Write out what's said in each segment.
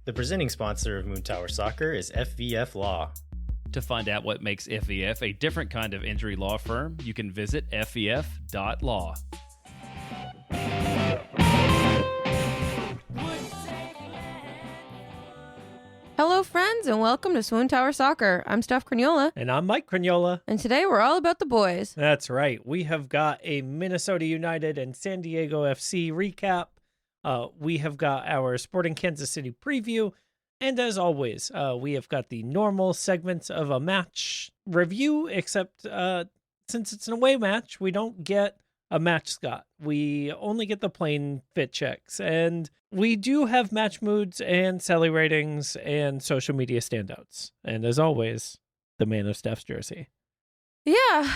The presenting sponsor of Moontower Soccer is FVF Law. To find out what makes FVF a different kind of injury law firm, you can visit fvf.law. Hello, friends, and welcome to SWOONTOWER Soccer. I'm Steph Cragnola. And I'm Mike Cragnola. And today we're all about the boys. That's right. We have got a Minnesota United and San Diego FC recap. We have got our Sporting Kansas City preview. And as always, we have got the normal segments of a match review, except since it's an away match, we don't get a match Scott. We only get the plain fit checks. And we do have match moods and Celly ratings and social media standouts. And as always, the man of Steph's jersey. Yeah,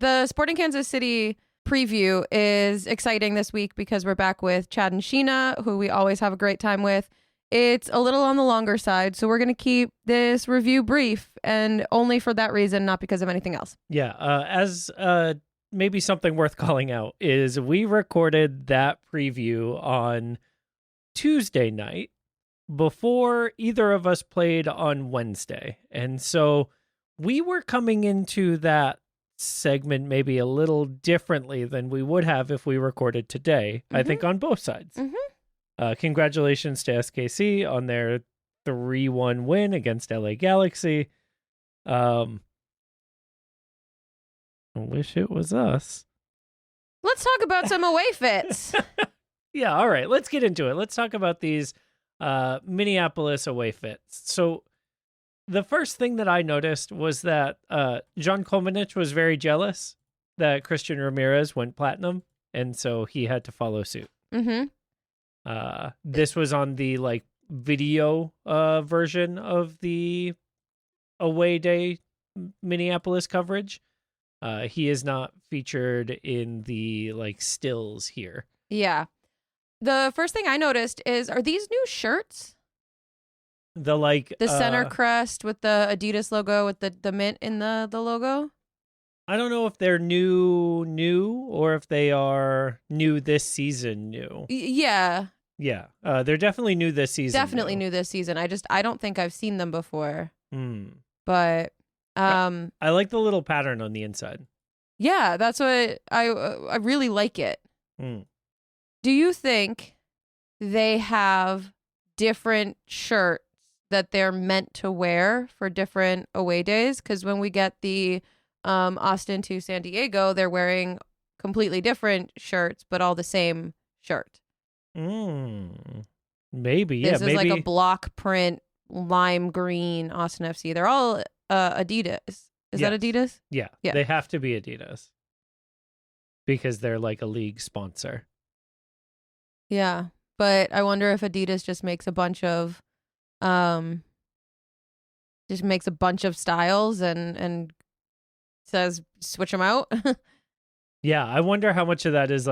the Sporting Kansas City preview is exciting this week because we're back with Chad and Sheena, who we always have a great time with. It's a little on the longer side, so we're going to keep this review brief, and only for that reason, not because of anything else. Yeah, as maybe something worth calling out is we recorded that preview on Tuesday night before either of us played on Wednesday. And so we were coming into that segment maybe a little differently than we would have if we recorded today, I think on both sides. Congratulations to SKC on their 3-1 win against LA Galaxy. I wish it was us. Let's talk about some away fits. Yeah, all right. Let's get into it. Let's talk about these Minneapolis away fits. So the first thing that I noticed was that John Kolmanich was very jealous that Christian Ramirez went platinum, and so he had to follow suit. This was on the video version of the away day Minneapolis coverage. He is not featured in the stills here. Yeah. The first thing I noticed is, are these new shirts? The center crest with the Adidas logo with the mint in the logo? I don't know if they're new or if they are new this season new. Yeah. Yeah. They're definitely new this season. Definitely new this season. I don't think I've seen them before. But I like the little pattern on the inside. Yeah, that's what I really like it. Do you think they have different shirts that they're meant to wear for different away days? Because when we get the Austin to San Diego, they're wearing completely different shirts, but all the same shirt. Maybe. This is maybe. like a block print, lime green Austin FC. They're all Adidas. Is that Adidas? Yeah. They have to be Adidas because they're like a league sponsor. Yeah, but I wonder if Adidas just makes a bunch of styles and says switch them out. Yeah, I wonder how much of that is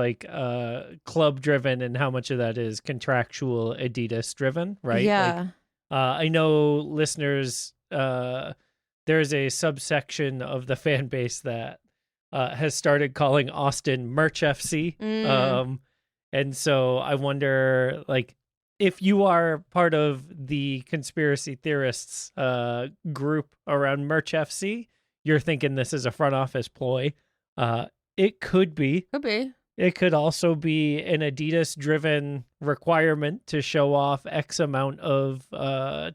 club driven and how much of that is contractual Adidas driven, right? Yeah. I know listeners, there's a subsection of the fan base that has started calling Austin Merch FC. And so I wonder, if you are part of the conspiracy theorists group around Merch FC, you're thinking this is a front office ploy. It could be. Could be. It could also be an Adidas-driven requirement to show off X amount of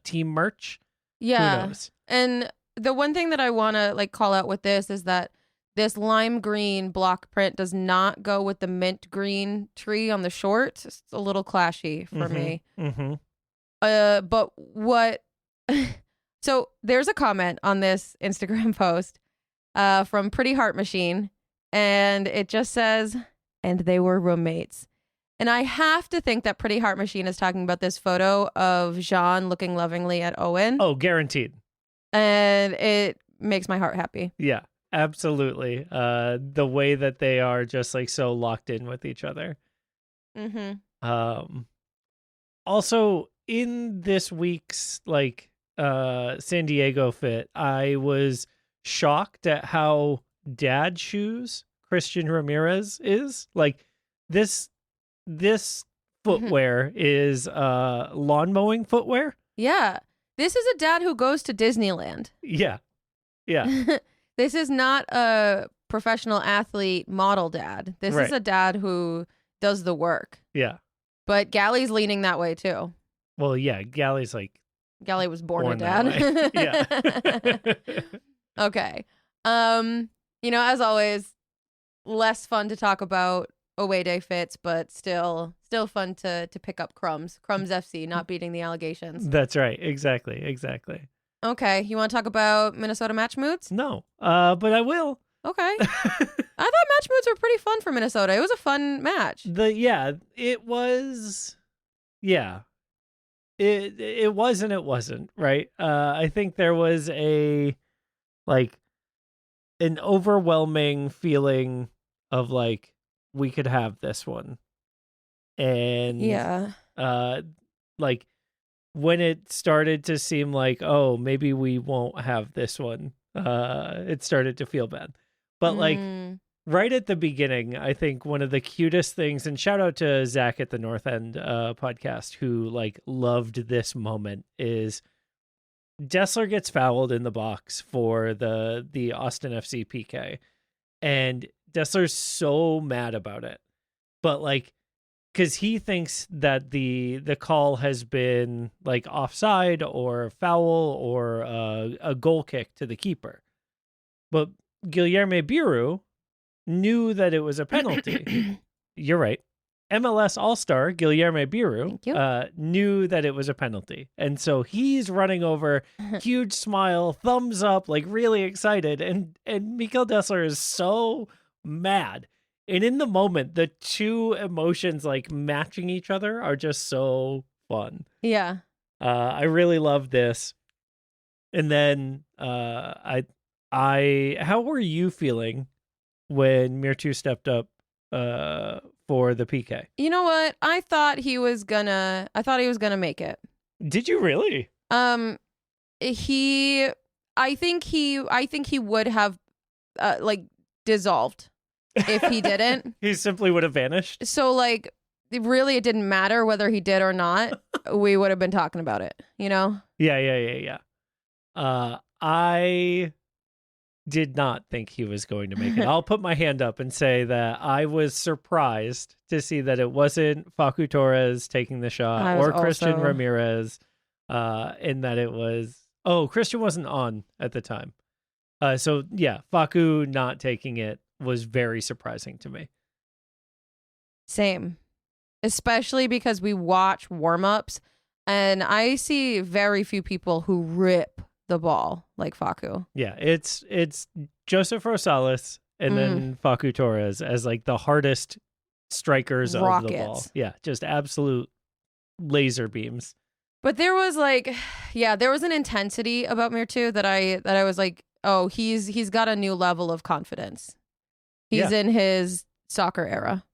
team merch. Yeah. Who knows? And the one thing that I want to call out with this is that this lime green block print does not go with the mint green tree on the shorts. It's a little clashy for me. But what... So there's a comment on this Instagram post from Pretty Heart Machine, and it just says, and they were roommates. And I have to think that Pretty Heart Machine is talking about this photo of Jean looking lovingly at Owen. Oh, guaranteed. And it makes my heart happy. Yeah. Absolutely. The way that they are just so locked in with each other. Also in this week's San Diego fit, I was shocked at how dad shoes Christian Ramirez is. This footwear is lawn mowing footwear. Yeah. This is a dad who goes to Disneyland. Yeah. Yeah. This is not a professional athlete model dad. This Right. is a dad who does the work. Yeah. But Galley's leaning that way too. Well, yeah, Galley's like Galley was born a that dad. way. Yeah. Okay. As always, less fun to talk about away day fits, but still fun to pick up Crumbs FC not beating the allegations. That's right. Exactly. Okay, you want to talk about Minnesota match moods? No, but I will. Okay. I thought match moods were pretty fun for Minnesota. It was a fun match. It was. Yeah, it was and it wasn't, right? I think there was an overwhelming feeling of like we could have this one, and Yeah. like when it started to seem like, oh, maybe we won't have this one, it started to feel bad. But like right at the beginning, I think one of the cutest things, and shout out to Zach at the North End podcast who like loved this moment, is Dessler gets fouled in the box for the Austin FC PK, and Dessler's so mad about it, but like because he thinks that the call has been like offside or foul or a goal kick to the keeper, but Guilherme Biru knew that it was a penalty. You're right. MLS All-Star Guilherme Biru knew that it was a penalty. And so he's running over, huge smile, thumbs up, like really excited. And Mikkel Dessler is so mad. And in the moment, the two emotions like matching each other are just so fun. Yeah. I really love this. And then how were you feeling when Mirtu stepped up for the PK? You know what? I thought he was gonna make it. Did you really? I think he would have dissolved if he didn't. He simply would have vanished. So like really it didn't matter whether he did or not. We would have been talking about it, you know? Yeah. I did not think he was going to make it. I'll put my hand up and say that I was surprised to see that it wasn't Facu Torres taking the shot or Christian Ramirez, and that it was Christian wasn't on at the time. So yeah, Facu not taking it was very surprising to me. Same. Especially because we watch warm-ups and I see very few people who rip the ball like Facu. Yeah, it's Joseph Rosales and then Facu Torres as like the hardest strikers of the ball. Yeah, just absolute laser beams. But there was there was an intensity about Mirtu that I was like, oh, he's got a new level of confidence. He's in his soccer era.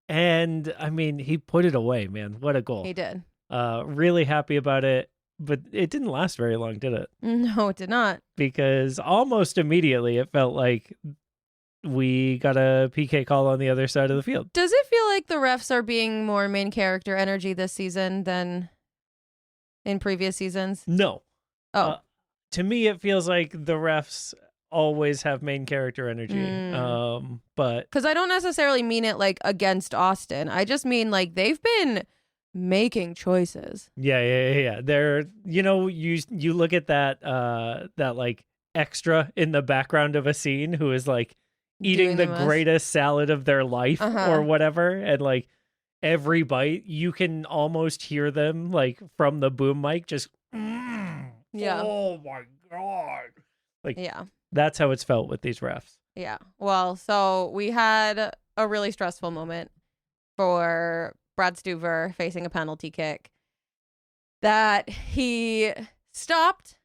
And I mean, he put it away, man. What a goal. He did. Really happy about it. But it didn't last very long, did it? No, it did not. Because almost immediately it felt like we got a PK call on the other side of the field. Does it feel like the refs are being more main character energy this season than in previous seasons? No. To me, it feels like the refs always have main character energy. But because I don't necessarily mean it like against Austin. I just mean like they've been making choices. Yeah. They're, you look at that like extra in the background of a scene who is like eating the greatest salad of their life or whatever, and like every bite you can almost hear them like from the boom mic just yeah. Oh my god. Like yeah. That's how it's felt with these refs. Yeah. Well, so we had a really stressful moment for Brad Stuver facing a penalty kick that he stopped,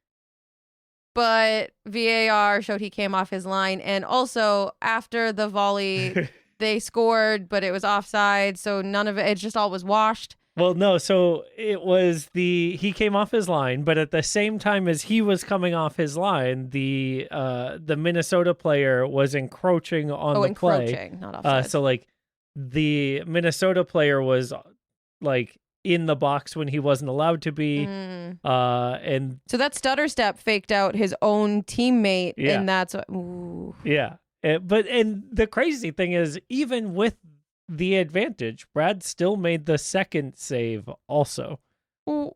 but VAR showed he came off his line. And also after the volley, they scored, but it was offside. So none of it just all was washed. Well, no. So it was he came off his line, but at the same time as he was coming off his line, the Minnesota player was encroaching on the play. Not offside. So like the Minnesota player was like in the box when he wasn't allowed to be. And so that stutter step faked out his own teammate, Yeah. and that's what, ooh. yeah. And the crazy thing is, even with the advantage, Brad still made the second save also. Ooh.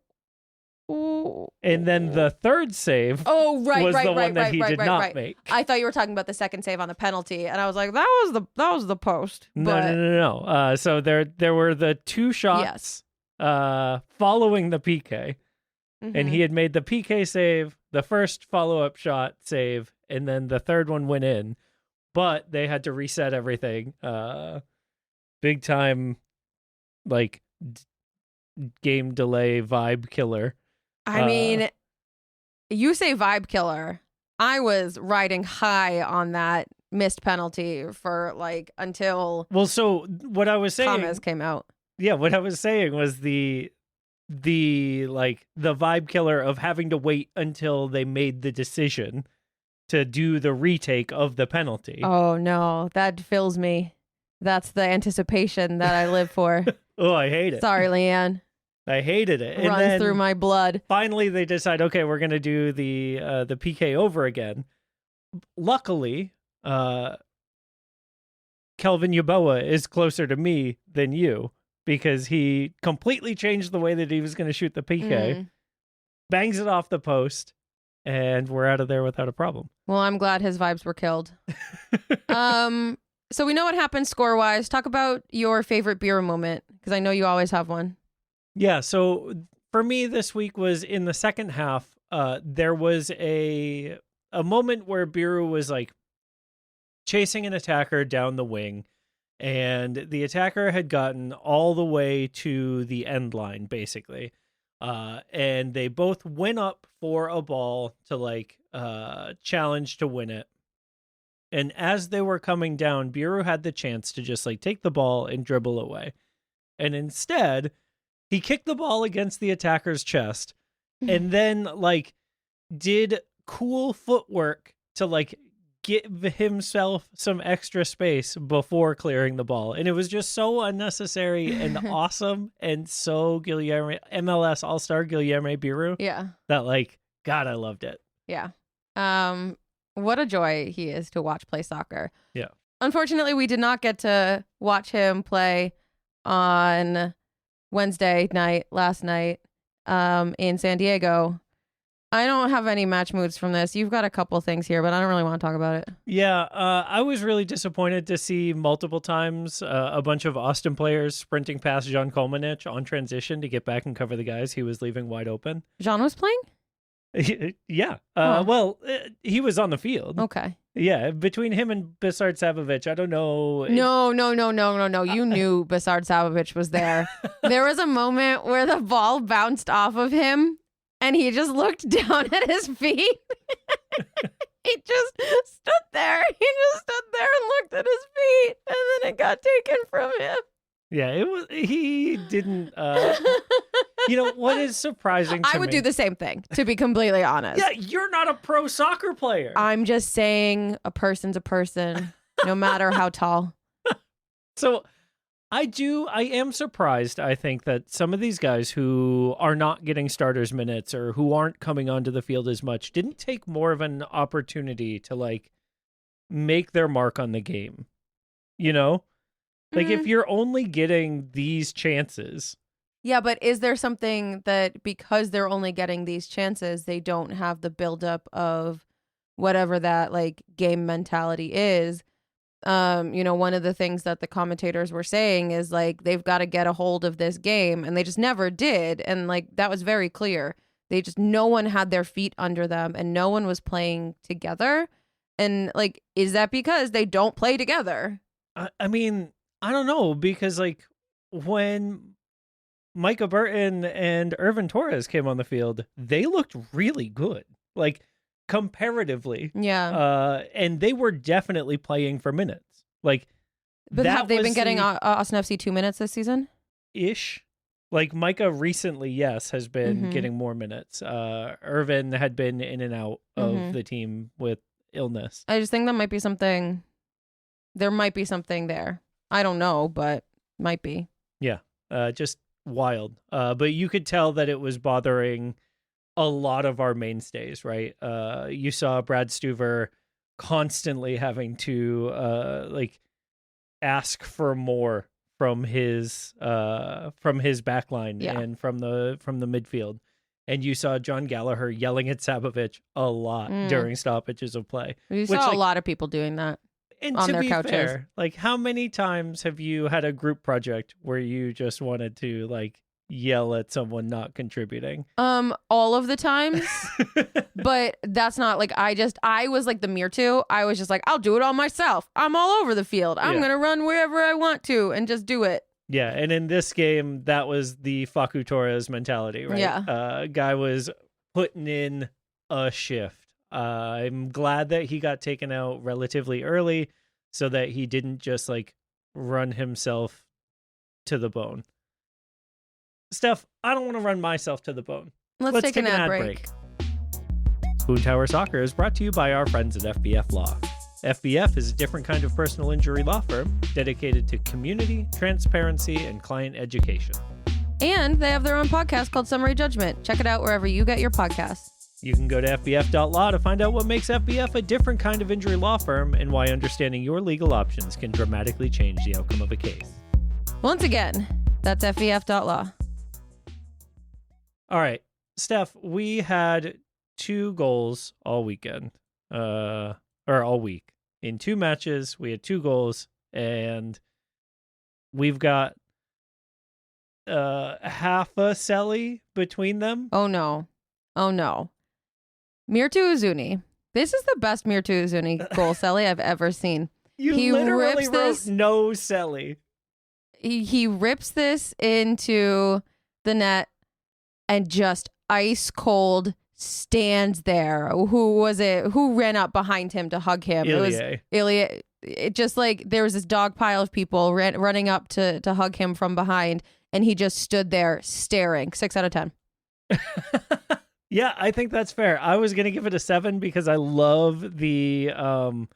Ooh. And then the third save Oh, right, was right, the right, one that right, he right, did right, not right. make. I thought you were talking about the second save on the penalty, and I was like, that was the post. But No. So there were the two shots following the PK, and he had made the PK save, the first follow-up shot save, and then the third one went in. But they had to reset everything. Big time, like, game delay vibe killer. I mean, you say vibe killer. I was riding high on that missed penalty for like until Well, so what I was saying, comments came out. yeah, what I was saying was the vibe killer of having to wait until they made the decision to do the retake of the penalty. Oh no, that fills me. That's the anticipation that I live for. Oh, I hate it. Sorry, Leanne. I hated it. And Runs then through my blood. finally they decide, okay, we're going to do the PK over again. Luckily, Kelvin Yaboa is closer to me than you because he completely changed the way that he was going to shoot the PK, bangs it off the post, and we're out of there without a problem. Well, I'm glad his vibes were killed. So we know what happened score-wise. Talk about your favorite beer moment, because I know you always have one. Yeah, so for me this week was in the second half. There was a moment where Biru was like chasing an attacker down the wing, and the attacker had gotten all the way to the end line, basically. And they both went up for a ball to like challenge to win it. And as they were coming down, Biru had the chance to just like take the ball and dribble away. And instead, he kicked the ball against the attacker's chest and then like did cool footwork to like give himself some extra space before clearing the ball. And it was just so unnecessary and awesome and so MLS All-Star Guilherme Biru. Yeah. That like, God, I loved it. Yeah. What a joy he is to watch play soccer. Yeah. Unfortunately, we did not get to watch him play on Wednesday night, last night, in San Diego. I don't have any match moods from this. You've got a couple things here, but I don't really want to talk about it. Yeah, I was really disappointed to see multiple times a bunch of Austin players sprinting past John Kolmanich on transition to get back and cover the guys he was leaving wide open. Jean was playing? Yeah. Huh. Well, he was on the field. Okay. Yeah, between him and Besard Savovich, I don't know. No. You knew Besard Savovich was there. There was a moment where the ball bounced off of him and he just looked down at his feet. He just stood there. He just stood there and looked at his feet, and then it got taken from him. Yeah, it was. He didn't. You know what is surprising to I would me? do the same thing, to be completely honest. Yeah, you're not a pro soccer player. I'm just saying a person's a person, no matter how tall. So I am surprised, I think, that some of these guys who are not getting starters minutes or who aren't coming onto the field as much didn't take more of an opportunity to like make their mark on the game. You know? Like if you're only getting these chances. Yeah, but is there something that because they're only getting these chances, they don't have the buildup of whatever that like game mentality is? One of the things that the commentators were saying is like they've got to get a hold of this game, and they just never did. And like that was very clear. No one had their feet under them, and no one was playing together. And like, is that because they don't play together? I mean, I don't know, because like when Micah Burton and Irvin Torres came on the field, they looked really good, like comparatively. Yeah. And they were definitely playing for minutes. Like, but that have they was been getting the Austin FC 2 minutes this season? ish? Like Micah recently, yes, has been getting more minutes. Irvin had been in and out of the team with illness. I just think that might be something. There might be something there. I don't know, but might be. Yeah, just wild. But you could tell that it was bothering a lot of our mainstays, right? You saw Brad Stuver constantly having to ask for more from his backline and from the midfield. And you saw John Gallagher yelling at Sabovich a lot during stoppages of play. You saw a lot of people doing that on their couches. Fair, how many times have you had a group project where you just wanted to yell at someone not contributing? All of the times. But that's not I was like the Mirtu. I was just like, I'll do it all myself. I'm all over the field. I'm going to run wherever I want to and just do it. Yeah, and in this game, that was the Facu Torres mentality, right? Yeah. Guy was putting in a shift. I'm glad that he got taken out relatively early so that he didn't just run himself to the bone. Steph, I don't want to run myself to the bone. Let's take an ad break. SWOONTOWER Soccer is brought to you by our friends at FBF Law. FBF is a different kind of personal injury law firm dedicated to community, transparency, and client education. And they have their own podcast called Summary Judgment. Check it out wherever you get your podcasts. You can go to fbf.law to find out what makes FBF a different kind of injury law firm and why understanding your legal options can dramatically change the outcome of a case. Once again, that's fbf.law. All right, Steph, we had 2 goals all weekend, or all week. In 2 matches, we had 2 goals, and we've got half a Celly between them. Oh, no. Mirtu Uzuni. This is the best Mirtu Uzuni goal Celly I've ever seen. He literally wrote no Celly. He rips this into the net and just ice cold stands there. Who was it? Who ran up behind him to hug him? Ilya. It was Ilya. It just there was this dog pile of people running up to hug him from behind, and he just stood there staring. 6 out of 10. Yeah, I think that's fair. I was gonna give it a 7 because I love that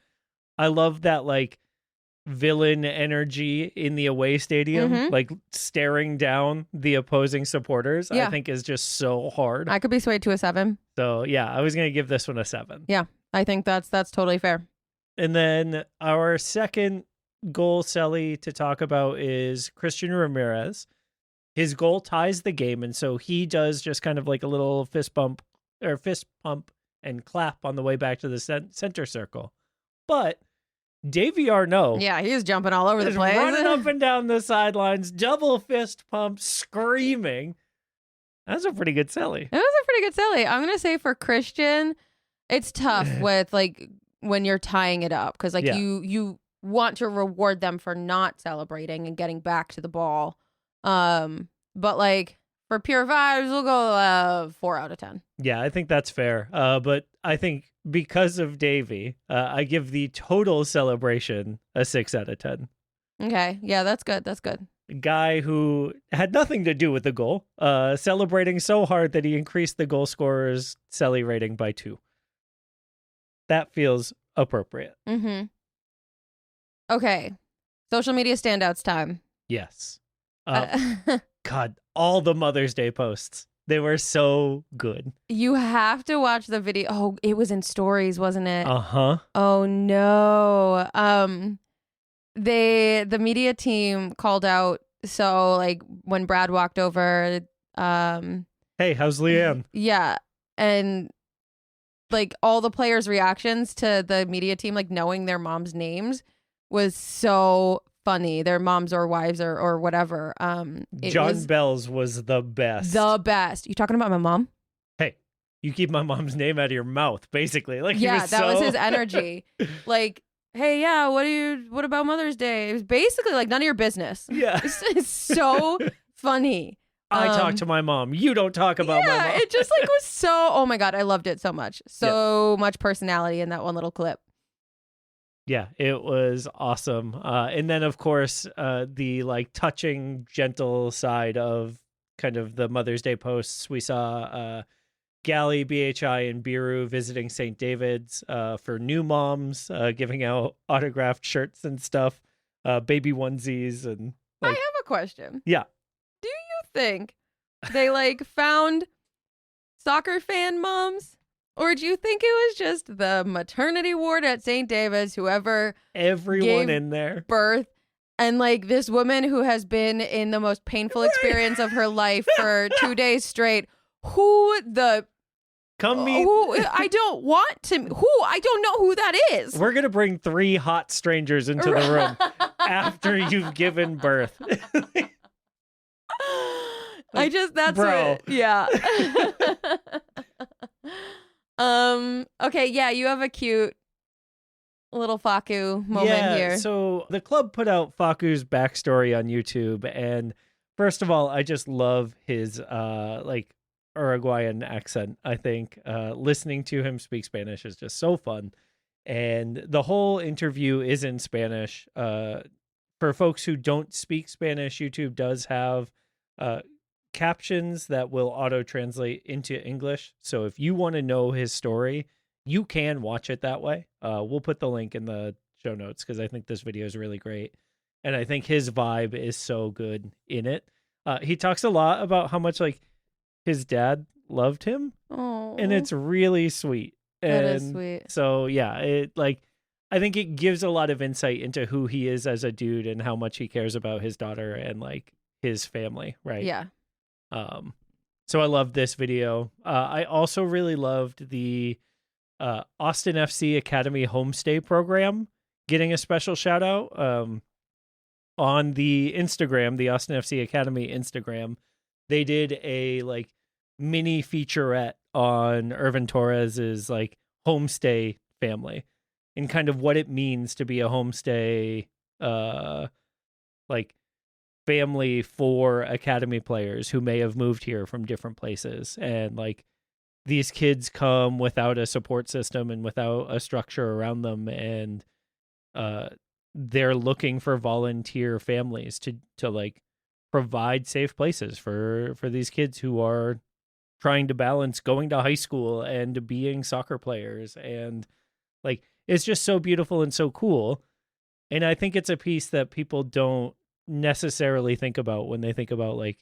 villain energy in the away stadium, staring down the opposing supporters. I think is just so hard. I could be swayed to a 7. So yeah, I was gonna give this one a 7. Yeah, I think that's totally fair. And then our second goal, Celly, to talk about is Christian Ramirez. His goal ties the game, and so he does just kind of a little fist pump and clap on the way back to the center circle. But Davy Arnaud, yeah, he was jumping all over the place, running up and down the sidelines, double fist pump, screaming. That's a pretty good Celly. It was a pretty good Celly. I'm gonna say for Christian, it's tough with when you're tying it up because you want to reward them for not celebrating and getting back to the ball. But for pure vibes, we'll go 4 out of 10. Yeah, I think that's fair. But I think because of Davey, I give the total celebration a 6 out of 10. Okay, yeah, that's good. That's good. A guy who had nothing to do with the goal, celebrating so hard that he increased the goal scorer's Celly rating by 2. That feels appropriate. Mm-hmm. Okay, social media standouts time. Yes. God, all the Mother's Day posts. They were so good. You have to watch the video. Oh, it was in stories, wasn't it? Uh-huh. Oh no. The media team called out, so when Brad walked over, hey, how's Leanne? Yeah. And all the players' reactions to the media team, knowing their moms' names was so funny. Their moms or wives or whatever. John Bell's was the best. The best. You talking about my mom? Hey, you keep my mom's name out of your mouth, basically. Yeah, that was his energy. Hey, yeah, what about Mother's Day? It was basically none of your business. Yeah. It's so funny. I talk to my mom. You don't talk about my mom. It just was so, oh my God, I loved it so much. So much personality in that one little clip. Yeah, it was awesome. And then, of course, the touching, gentle side of kind of the Mother's Day posts. We saw Gally, BHI, and Biru visiting St. David's for new moms, giving out autographed shirts and stuff. baby onesies and I like, have a question. yeah. Do you think they like found soccer fan moms? Or do you think it was just the maternity ward at St. David's, whoever Everyone gave in there. birth, and like this woman who has been in the most painful experience of her life for 2 days straight? Come meet. I don't want to. I don't know who that is. We're going to bring 3 hot strangers into the room after you've given birth. That's bro. yeah. Okay, yeah, you have a cute little Faku moment here. So the club put out Faku's backstory on YouTube, and first of all, I just love his like Uruguayan accent. I think listening to him speak Spanish is just so fun. And the whole interview is in Spanish. For folks who don't speak Spanish, YouTube does have captions that will auto-translate into English. So if you want to know his story, you can watch it that way. We'll put the link in the show notes because I think this video is really great. And I think his vibe is so good in it. He talks a lot about how much like his dad loved him. Oh, And it's really sweet. that is sweet. So yeah, I think it gives a lot of insight into who he is as a dude and how much he cares about his daughter and like his family, right? Yeah. So I love this video. I also really loved the Austin FC Academy Homestay program getting a special shout out on the Instagram, the Austin FC Academy Instagram. They did a like mini featurette on Irvin Torres's like homestay family and kind of what it means to be a homestay like family for academy players who may have moved here from different places. And like these kids come without a support system and without a structure around them, and they're looking for volunteer families to like provide safe places for these kids who are trying to balance going to high school and being soccer players. And like it's just so beautiful and so cool. And I think it's a piece that people don't necessarily think about when they think about like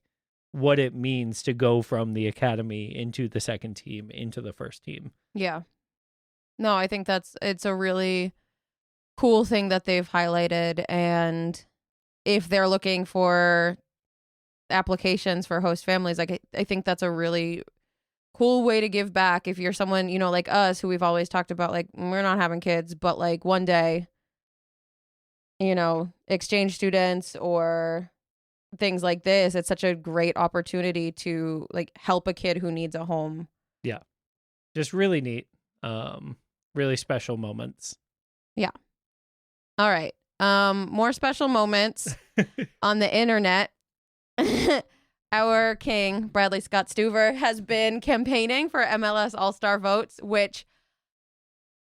what it means to go from the academy into the second team into the first team. Yeah. No, I think it's a really cool thing that they've highlighted. And if they're looking for applications for host families, like I think that's a really cool way to give back. If you're someone, you know, like us, who we've always talked about, like we're not having kids, but like one day, you know, exchange students or things like this, it's such a great opportunity to like help a kid who needs a home. Yeah. Just really neat. Really special moments. Yeah. All right. More special moments on the internet. Our king, Bradley Scott Stuver, has been campaigning for MLS All-Star votes, which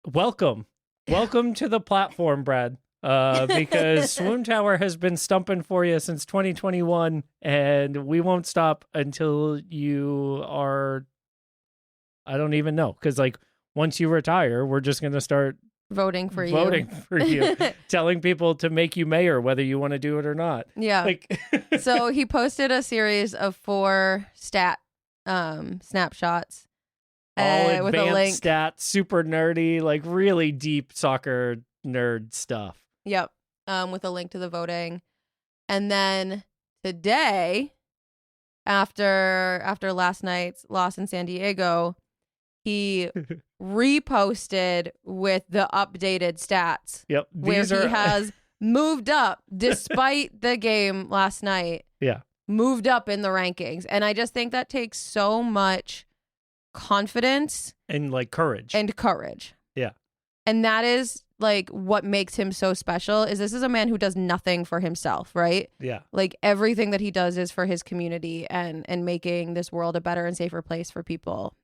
welcome to the platform, Brad. Because SWOONTOWER has been stumping for you since 2021, and we won't stop until you are, I don't even know, because like once you retire, we're just going to start voting for you, telling people to make you mayor, whether you want to do it or not. Yeah. Like, so he posted a series of 4 snapshots. All with a advanced link. stats, super nerdy, like really deep soccer nerd stuff. Yep. With a link to the voting. And then today, after last night's loss in San Diego, he reposted with the updated stats. Yep. Where he has moved up despite the game last night. Yeah. Moved up in the rankings. And I just think that takes so much confidence and like courage. Yeah. And that is like what makes him so special. Is this is a man who does nothing for himself, right? Yeah. Like everything that he does is for his community and making this world a better and safer place for people.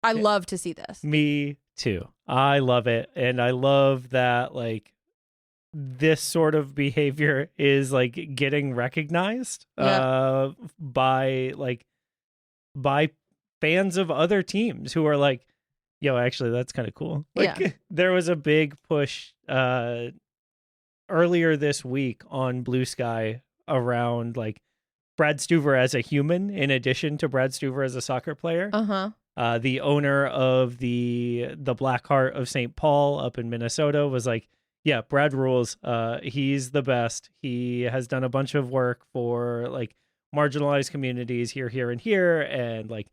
I love to see this. Me too. I love it. And I love that like this sort of behavior is like getting recognized by fans of other teams who are like, yo, actually that's kind of cool. Like there was a big push earlier this week on Blue Sky around like Brad Stuver as a human, in addition to Brad Stuver as a soccer player. The owner of the Black Heart of St. Paul up in Minnesota was like, yeah, Brad rules. He's the best. He has done a bunch of work for like marginalized communities here, and here. And like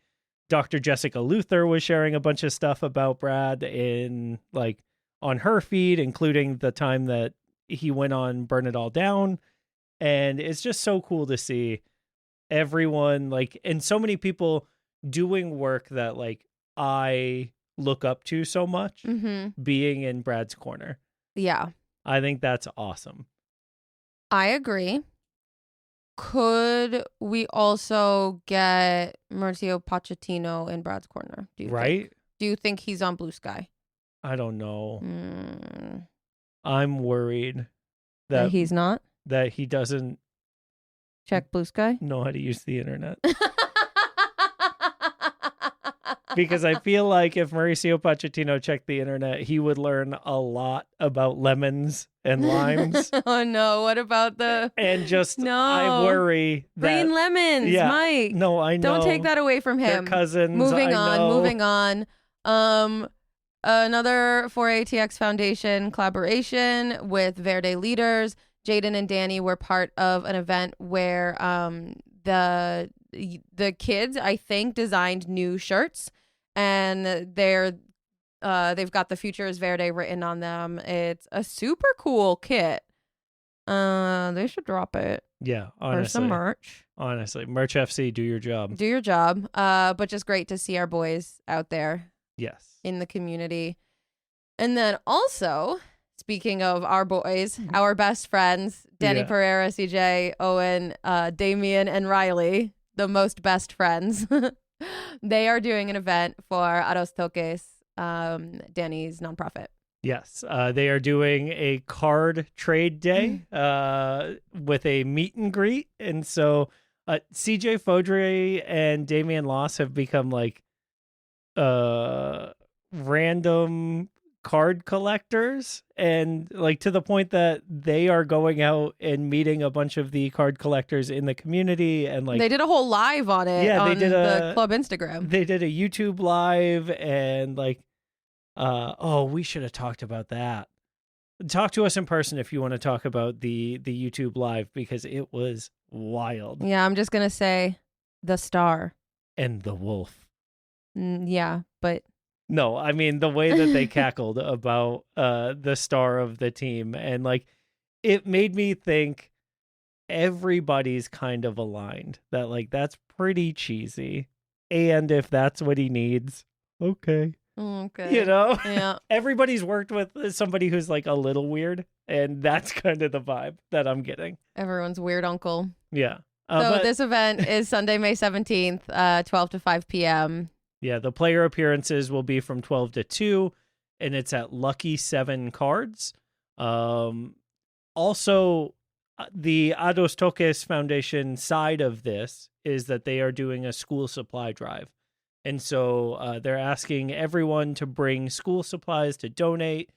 Dr. Jessica Luther was sharing a bunch of stuff about Brad in like on her feed, including the time that he went on Burn It All Down. And it's just so cool to see everyone like, and so many people doing work that like I look up to so much, being in Brad's corner. Yeah. I think that's awesome. I agree. Could we also get Mauricio Pochettino in Brad's corner? Do you think? Do you think he's on Blue Sky? I don't know. I'm worried that he's not? That he doesn't check Blue Sky? Know how to use the internet. Because I feel like if Mauricio Pochettino checked the internet, he would learn a lot about lemons and limes. Oh no, what about the and just I worry that green lemons, Mike. No, I know. Don't take that away from him. They're cousins. Moving on. Another 4ATX Foundation collaboration with Verde leaders. Jaden and Danny were part of an event where the kids, I think, designed new shirts, and they've got "The Future is Verde" written on them. It's a super cool kit. They should drop it. Yeah, honestly. Or some merch. Honestly, Merch FC, do your job. Do your job. But just great to see our boys out there. Yes. In the community. And then also, speaking of our boys, our best friends, Danny Pereira, CJ, Owen, Damien, and Riley, the most best friends. They are doing an event for Aros Toques, Danny's nonprofit. Yes, they are doing a card trade day with a meet and greet. And so CJ Fodry and Damian Loss have become like random card collectors, and like to the point that they are going out and meeting a bunch of the card collectors in the community, and like they did a whole live on it. Yeah, they did the club Instagram. They did a YouTube live, and like we should have talked about that. Talk to us in person if you want to talk about the YouTube live, because it was wild. Yeah, I'm just gonna say the star and the wolf. Yeah, but no, I mean, the way that they cackled about the star of the team, and like it made me think everybody's kind of aligned, that like that's pretty cheesy, and if that's what he needs, okay. You know, yeah. Everybody's worked with somebody who's like a little weird, and that's kind of the vibe that I'm getting. Everyone's weird uncle. Yeah. So this event is Sunday, May 17th, 12 to 5 p.m. Yeah, the player appearances will be from 12 to 2, and it's at Lucky 7 Cards. Also, the Ados Toques Foundation side of this is that they are doing a school supply drive. And so they're asking everyone to bring school supplies to donate,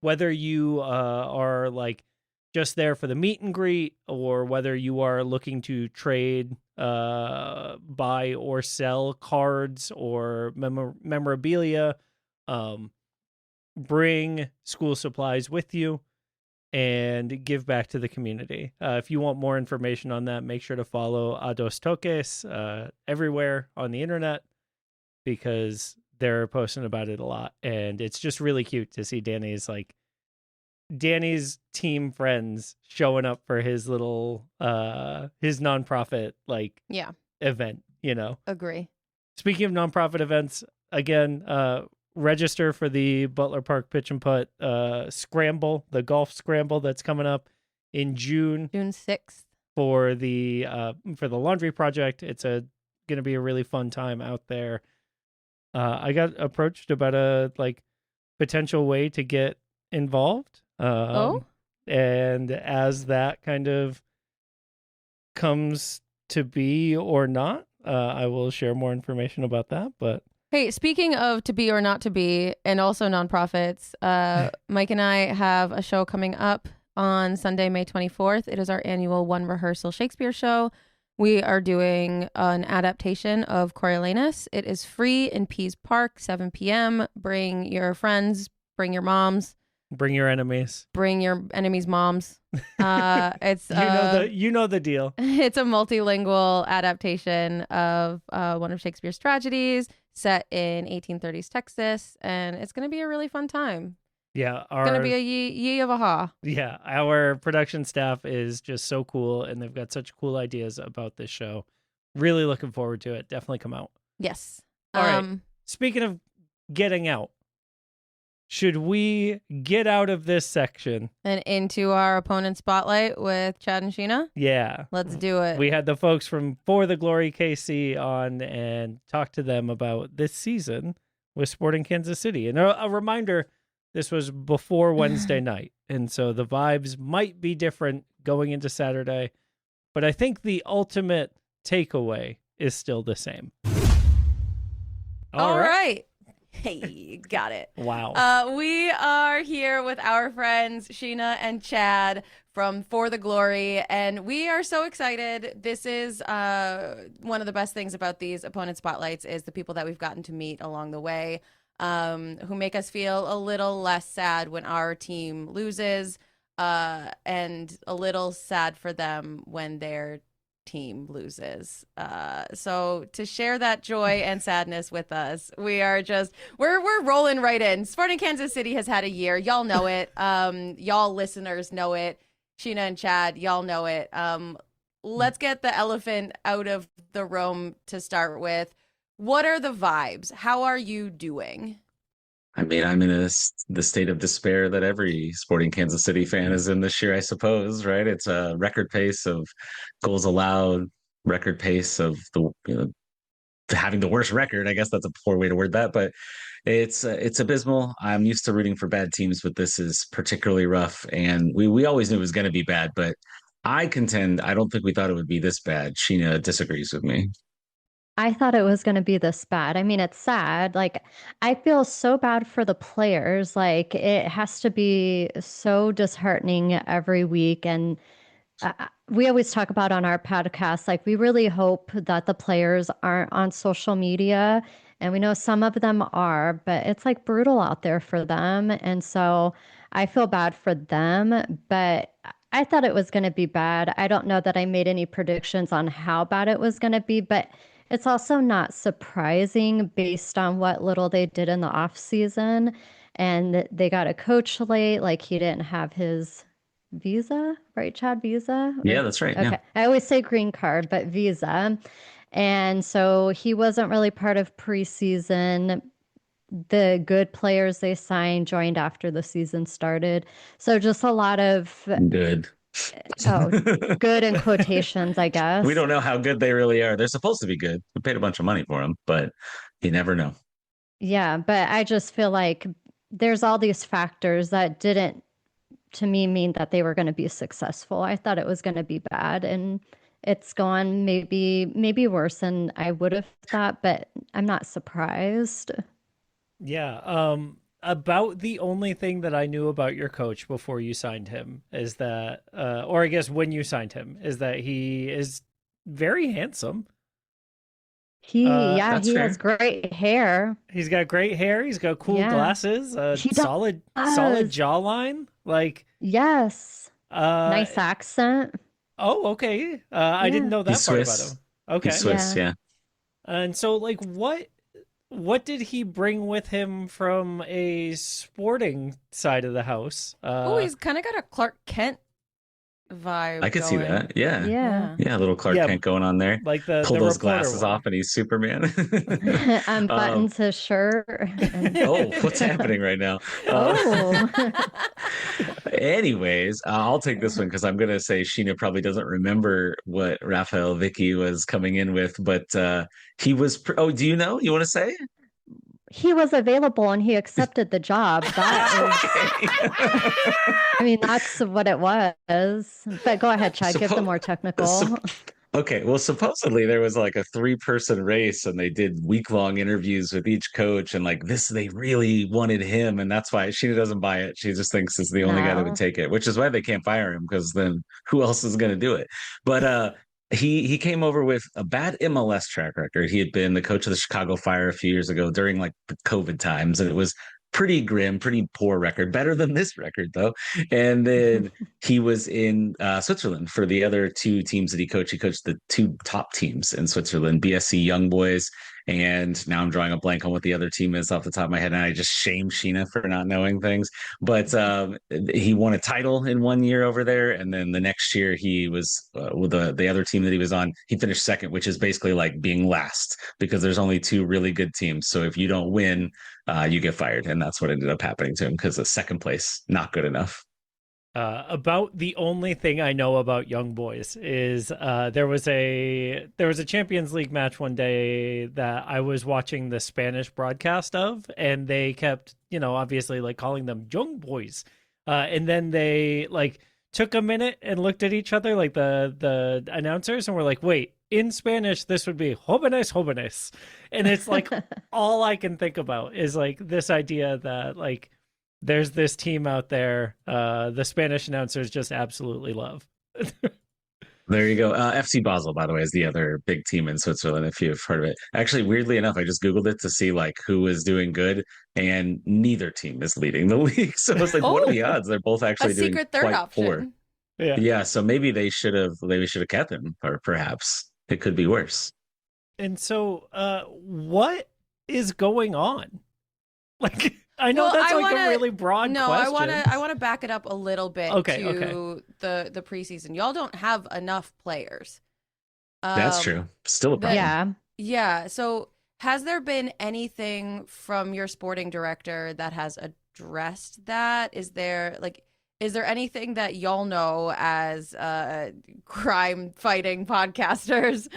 whether you are like just there for the meet and greet, or whether you are looking to trade, buy or sell cards or memorabilia. Bring school supplies with you and give back to the community. If you want more information on that, make sure to follow Ados Toques everywhere on the internet, because they're posting about it a lot. And it's just really cute to see Danny's team friends showing up for his little his nonprofit event, you know. Agree. Speaking of nonprofit events, again, register for the Butler Park Pitch and Putt scramble, the golf scramble that's coming up in June 6th for the laundry project. It's going to be a really fun time out there. I got approached about a potential way to get involved. And as that kind of comes to be or not, I will share more information about that. But hey, speaking of to be or not to be, and also nonprofits, Mike and I have a show coming up on Sunday, May 24th. It is our annual one rehearsal Shakespeare show. We are doing an adaptation of Coriolanus. It is free in Pease Park, 7 p.m. Bring your friends, bring your moms. Bring your enemies. Bring your enemies' moms. It's you know the deal. It's a multilingual adaptation of one of Shakespeare's tragedies set in 1830s Texas, and it's going to be a really fun time. Yeah, It's going to be a ye of a ha. Yeah, our production staff is just so cool, and they've got such cool ideas about this show. Really looking forward to it. Definitely come out. Yes. All right. Speaking of getting out, should we get out of this section and into our opponent spotlight with Chad and Sheena? Yeah. Let's do it. We had the folks from For the Glory KC on and talked to them about this season with Sporting Kansas City. And a reminder, this was before Wednesday night, and so the vibes might be different going into Saturday, but I think the ultimate takeaway is still the same. All right. Hey, got it. Wow. We are here with our friends Sheena and Chad from For the Glory, and we are so excited. This is one of the best things about these opponent spotlights is the people that we've gotten to meet along the way. Who make us feel a little less sad when our team loses, and a little sad for them when their team loses. So to share that joy and sadness with us, we are we're rolling right in. Sporting Kansas City has had a year. Y'all know it. Y'all listeners know it. Sheena and Chad, y'all know it. Let's get the elephant out of the room to start with. What are the vibes? How are you doing? I mean, I'm in the state of despair that every Sporting Kansas City fan is in this year, I suppose, right? It's a record pace of goals allowed, record pace of having the worst record. I guess that's a poor way to word that, but it's abysmal. I'm used to rooting for bad teams, but this is particularly rough. And we always knew it was going to be bad, but I contend I don't think we thought it would be this bad. Sheena disagrees with me. I thought it was going to be this bad. I mean, it's sad. Like, I feel so bad for the players. Like, it has to be so disheartening every week. And we always talk about on our podcast, like, we really hope that the players aren't on social media. And we know some of them are, but it's like brutal out there for them. And so I feel bad for them, but I thought it was going to be bad. I don't know that I made any predictions on how bad it was going to be, but it's also not surprising based on what little they did in the off season, and they got a coach late. Like, he didn't have his visa, right, Chad? Visa? Yeah, that's right. Okay. Yeah. I always say green card, but visa. And so he wasn't really part of preseason. The good players they signed joined after the season started. So just a lot of good. Oh, good in quotations, I guess. We don't know how good they really are. They're supposed to be good. We paid a bunch of money for them, but you never know. Yeah, but I just feel like there's all these factors that didn't, to me, mean that they were going to be successful. I thought it was going to be bad, and it's gone maybe worse than I would have thought, but I'm not surprised. Yeah. About the only thing that I knew about your coach before you signed him is that, or I guess when you signed him, is that he is very handsome. He fair. has great hair. He's got great hair. He's got cool glasses. Solid jawline. Like, yes. Nice accent. Oh, okay. I didn't know that He's part Swiss. about him. Okay. He's Swiss, yeah. And so, like, what did he bring with him from a sporting side of the house? He's kind of got a Clark Kent vibe. I could see that. Yeah. Yeah. A little Clark Kent going on there. Like pull the those reporter glasses one. off and he's Superman. Unbuttons his shirt. Oh, what's happening right now? Anyways, I'll take this one because I'm going to say Sheena probably doesn't remember what Raphael Vicky was coming in with, but he was. Do you know? You want to say? He was available and he accepted the job. I mean, that's what it was. But go ahead, Chad. Give the more technical. Okay, well, supposedly there was like a 3-person race and they did week-long interviews with each coach and like this, they really wanted him. And that's why Sheena doesn't buy it. She just thinks it's the only guy that would No. take it, which is why they can't fire him because then who else is going to do it? But he came over with a bad MLS track record. He had been the coach of the Chicago Fire a few years ago during like the COVID times, and it was pretty grim, pretty poor record, better than this record though. And then he was in Switzerland for the other 2 teams that he coached. He coached the 2 top teams in Switzerland, BSC Young Boys. And now I'm drawing a blank on what the other team is off the top of my head. And I just shame Sheena for not knowing things. But he won a title in 1 year over there. And then the next year he was with the other team that he was on, he finished second, which is basically like being last because there's only 2 really good teams. So if you don't win, you get fired. And that's what ended up happening to him because the second place, not good enough. About the only thing I know about Young Boys is there was a Champions League match one day that I was watching the Spanish broadcast of, and they kept, obviously like calling them Young Boys, and then they like took a minute and looked at each other, like the announcers, and were like, "Wait, in Spanish this would be jóvenes jóvenes," and it's like all I can think about is like this idea that like, there's this team out there the Spanish announcers just absolutely love. There you go. FC Basel, by the way, is the other big team in Switzerland, if you've heard of it. Actually, weirdly enough, I just Googled it to see like who is doing good, and neither team is leading the league. So I was like, what are the odds? They're both actually doing secret third quite option. poor. Yeah, so maybe they should have kept him, or perhaps it could be worse. And so what is going on? Like, I know that's a really broad question. I want to back it up a little bit to the preseason. Y'all don't have enough players. That's true. Still a problem. Yeah. So has there been anything from your sporting director that has addressed that? Is there anything that y'all know as crime fighting podcasters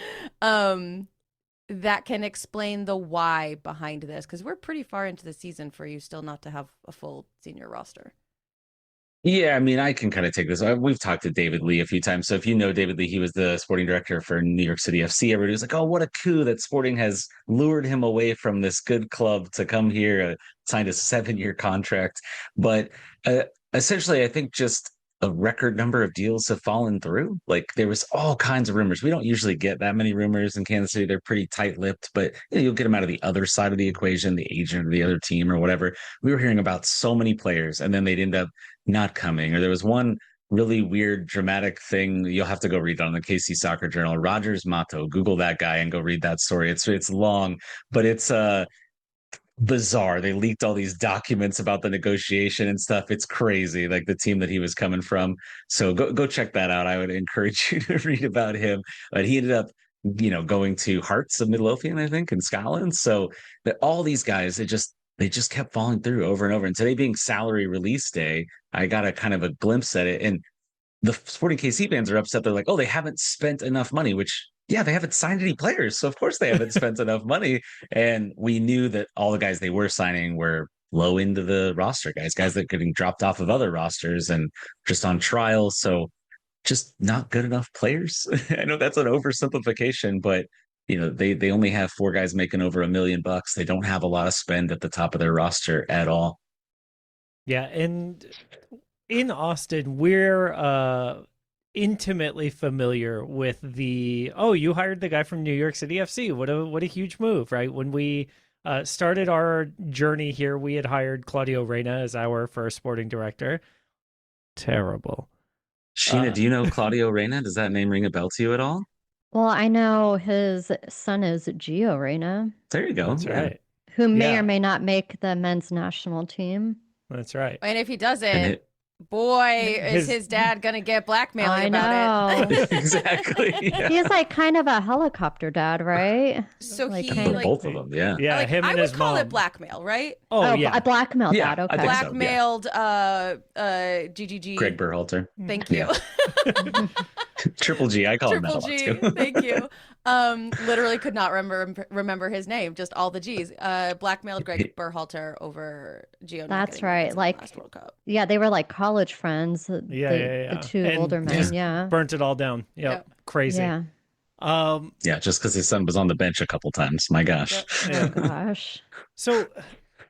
that can explain the why behind this? Because we're pretty far into the season for you still not to have a full senior roster. Yeah, I mean, I can kind of take this. We've talked to David Lee a few times. So if you know David Lee, he was the sporting director for New York City FC. Everybody was like, oh, what a coup that Sporting has lured him away from this good club to come here, signed a 7-year contract. But essentially, I think just a record number of deals have fallen through. Like there was all kinds of rumors. We don't usually get that many rumors in Kansas City. They're pretty tight-lipped, but you'll get them out of the other side of the equation, the agent of the other team or whatever. We were hearing about so many players, and then they'd end up not coming. Or there was one really weird, dramatic thing. You'll have to go read on the KC Soccer Journal. Rogers Mato. Google that guy and go read that story. It's long, but it's bizarre. They leaked all these documents about the negotiation and stuff. It's crazy, like the team that he was coming from. So go check that out. I would encourage you to read about him. But he ended up, going to Hearts of Midlothian, I think, in Scotland. So that all these guys, they just kept falling through over and over. And today being salary release day, I got a kind of a glimpse at it. And the Sporting KC fans are upset. They're like, oh, they haven't spent enough money, which, yeah, they haven't signed any players. So of course they haven't spent enough money. And we knew that all the guys they were signing were low into the roster guys that are getting dropped off of other rosters and just on trial. So just not good enough players. I know that's an oversimplification, but they only have 4 guys making over $1 million. They don't have a lot of spend at the top of their roster at all. Yeah, and in Austin, we're intimately familiar with you hired the guy from New York City FC. What a huge move, right? When we started our journey here, we had hired Claudio Reyna as our first sporting director. Terrible. Sheena, do you know Claudio Reyna? Does that name ring a bell to you at all? Well, I know his son is Gio Reyna. There you go. That's right. Who may or may not make the men's national team. That's right. And if he doesn't, is his dad gonna get blackmailed about it? Exactly. Yeah. He's like kind of a helicopter dad, right? So like, both of them, yeah. Yeah, him and his mom. I would call it blackmail, right? Oh yeah, a blackmail dad. Okay, blackmailed. GGG. Greg Berhalter. Thank you. Yeah. Triple G. I call him that a lot too. Thank you. Literally could not remember his name. Just all the G's. Blackmailed Greg Berhalter over Gio. That's right. Like last World Cup. Yeah, they were like college friends. The 2 older men. Burnt it all down. Yep. Crazy. Yeah. Yeah, just because his son was on the bench a couple times. My gosh. Oh gosh. So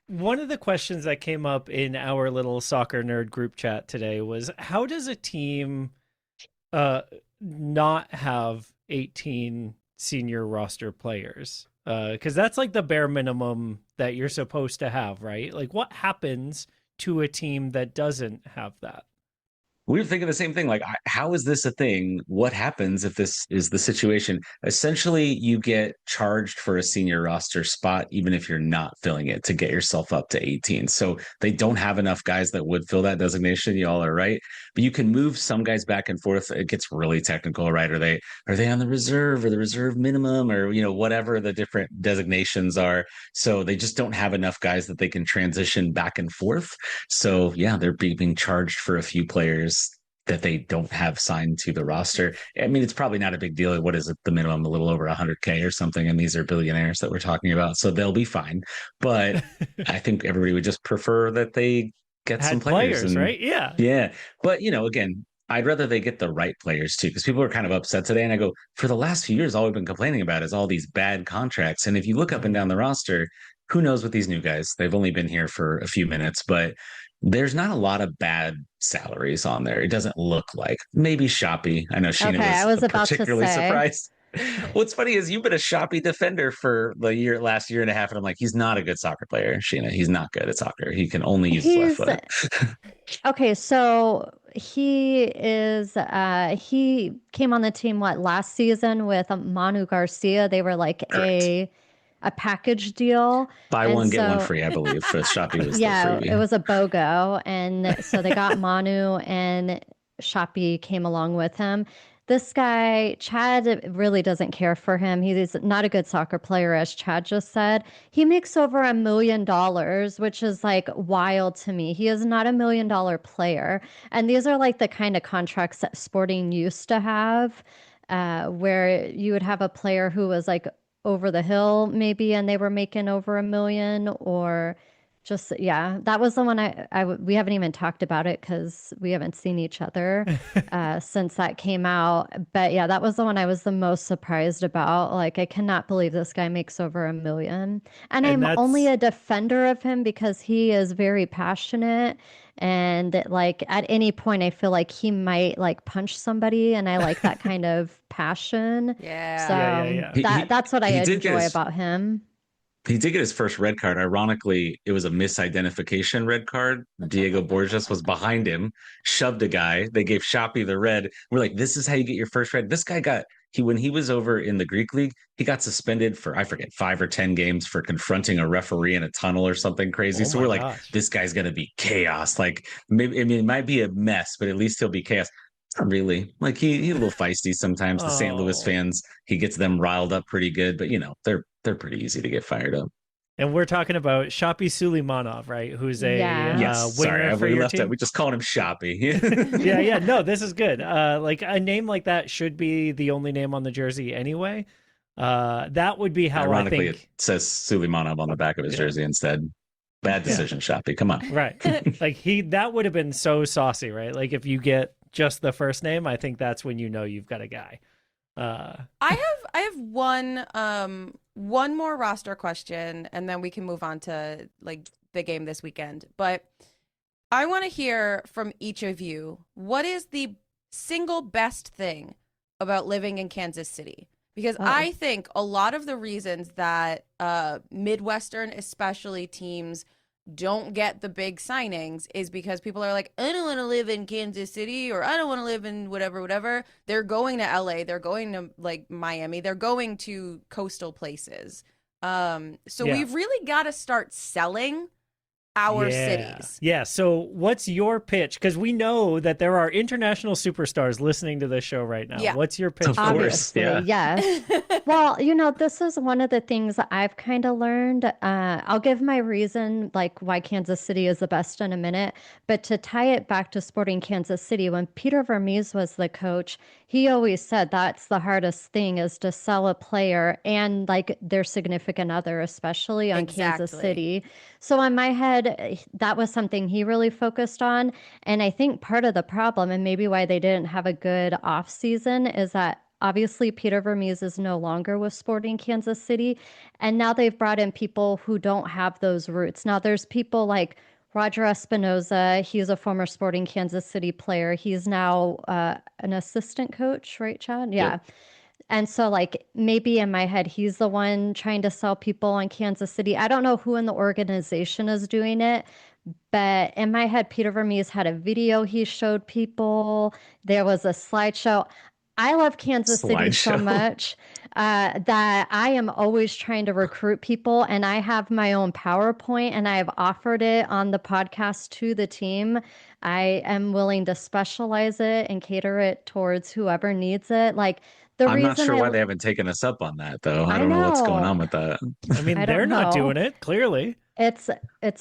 one of the questions that came up in our little soccer nerd group chat today was, how does a team not have 18 senior roster players? Because that's like the bare minimum that you're supposed to have, right? Like, what happens to a team that doesn't have that? We were thinking the same thing. Like, how is this a thing? What happens if this is the situation? Essentially, you get charged for a senior roster spot, even if you're not filling it, to get yourself up to 18. So they don't have enough guys that would fill that designation. Y'all are right. But you can move some guys back and forth. It gets really technical, right? Are they on the reserve or the reserve minimum, or whatever the different designations are? So they just don't have enough guys that they can transition back and forth. So yeah, they're being charged for a few players that they don't have signed to the roster. I mean, it's probably not a big deal. What is it? The minimum, a little over 100K or something. And these are billionaires that we're talking about. So they'll be fine. But I think everybody would just prefer that they get some players. Right? Yeah. Yeah. But, again, I'd rather they get the right players too, because people are kind of upset today. And I go, for the last few years, all we've been complaining about is all these bad contracts. And if you look up and down the roster, who knows with these new guys? They've only been here for a few minutes, but there's not a lot of bad salaries on there. It doesn't look like. Maybe Shoppy. I know Sheena was about particularly to say. surprised. What's funny is you've been a Shoppy defender for the last year and a half, and I'm like, he's not a good soccer player, Sheena. He's not good at soccer. He can only use his left foot. Okay, so he is he came on the team last season with Manu Garcia. They were like Correct. a package deal. Buy one, get one free, I believe. For Shoppy was the freebie. It was a BOGO. And so they got Manu and Shoppy came along with him. This guy, Chad, really doesn't care for him. He's not a good soccer player, as Chad just said. He makes over $1 million, which is like wild to me. He is not $1 million player. And these are like the kind of contracts that Sporting used to have, where you would have a player who was like over the hill maybe, and they were making over $1 million, or just, yeah, that was the one we haven't even talked about it because we haven't seen each other since that came out. But yeah, that was the one I was the most surprised about. Like, I cannot believe this guy makes over $1 million. And I'm only a defender of him because he is very passionate. And like at any point, I feel like he might like punch somebody, and I like that kind of passion. Yeah. So that's what I enjoy about him. He did get his first red card. Ironically, it was a misidentification red card. Diego Borges was behind him, shoved a guy. They gave Shoppy the red. We're like, this is how you get your first red. This guy when he was over in the Greek league, he got suspended for, I forget, 5 or 10 games for confronting a referee in a tunnel or something crazy. So we're like, this guy's going to be chaos. Like, maybe, I mean, it might be a mess, but at least he'll be chaos. Not really. Like, he's a little feisty sometimes. The St. Louis fans, he gets them riled up pretty good, but they're pretty easy to get fired up. And we're talking about Shoppy Suleimanov, right? Who's a winger for your team. We just called him Shoppy. yeah. No, this is good. Like a name like that should be the only name on the jersey anyway. That would be how Ironically, I think. It says Suleimanov on the back of his jersey instead. Bad decision, Shoppy. Come on. Right. Like that would have been so saucy, right? Like if you get just the first name, I think that's when you know you've got a guy. I have one more roster question, and then we can move on to like the game this weekend. But I want to hear from each of you, what is the single best thing about living in Kansas City? Because I think a lot of the reasons that Midwestern, especially teams, don't get the big signings is because people are like, I don't want to live in Kansas City, or I don't want to live in whatever. They're going to LA, they're going to like Miami, they're going to coastal places. We've really got to start selling our cities. Yeah. So what's your pitch? Because we know that there are international superstars listening to this show right now. Yeah. What's your pitch? Of course. Yeah. Yes. Well, this is one of the things that I've kind of learned. I'll give my reason, like why Kansas City is the best in a minute. But to tie it back to Sporting Kansas City, when Peter Vermees was the coach, he always said that's the hardest thing is to sell a player and like their significant other, especially on Kansas City. So in my head, that was something he really focused on. And I think part of the problem, and maybe why they didn't have a good off season, is that obviously Peter Vermees is no longer with Sporting Kansas City, and now they've brought in people who don't have those roots. Now there's people like Roger Espinoza. He's a former Sporting Kansas City player. He's now an assistant coach, right, Chad? Yeah. Yep. And so, like, maybe in my head, he's the one trying to sell people on Kansas City. I don't know who in the organization is doing it, but in my head, Peter Vermees had a video he showed people. There was a slideshow. I love Kansas City so Slideshow. much that I am always trying to recruit people, and I have my own PowerPoint, and I have offered it on the podcast to the team. I am willing to specialize it and cater it towards whoever needs it. Like, the I'm not reason sure I why they haven't taken us up on that, though. I I don't know what's going know. on with that. I mean, I they're don't not know. doing it, clearly. It's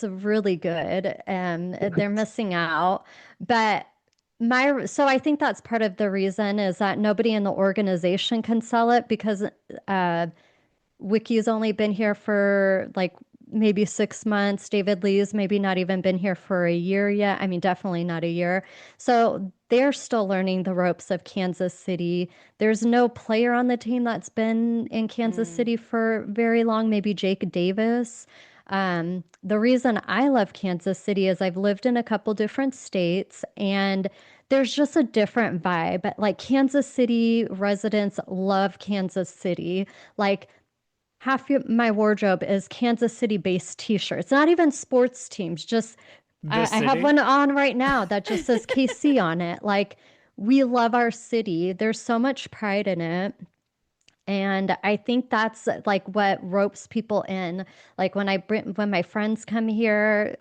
really good, and they're missing out. But so I think that's part of the reason is that nobody in the organization can sell it because Wiki's only been here for like maybe 6 months. David Lee's maybe not even been here for a year yet. I mean, definitely not a year. So they're still learning the ropes of Kansas City. There's no player on the team that's been in Kansas City for very long, maybe Jake Davis. The reason I love Kansas City is I've lived in a couple different states and there's just a different vibe. Like Kansas City residents love Kansas City. Like my wardrobe is Kansas City based t-shirts, not even sports teams, just I have one on right now that just says KC on it. Like we love our city. There's so much pride in it. And I think that's like what ropes people in. Like when my friends come here,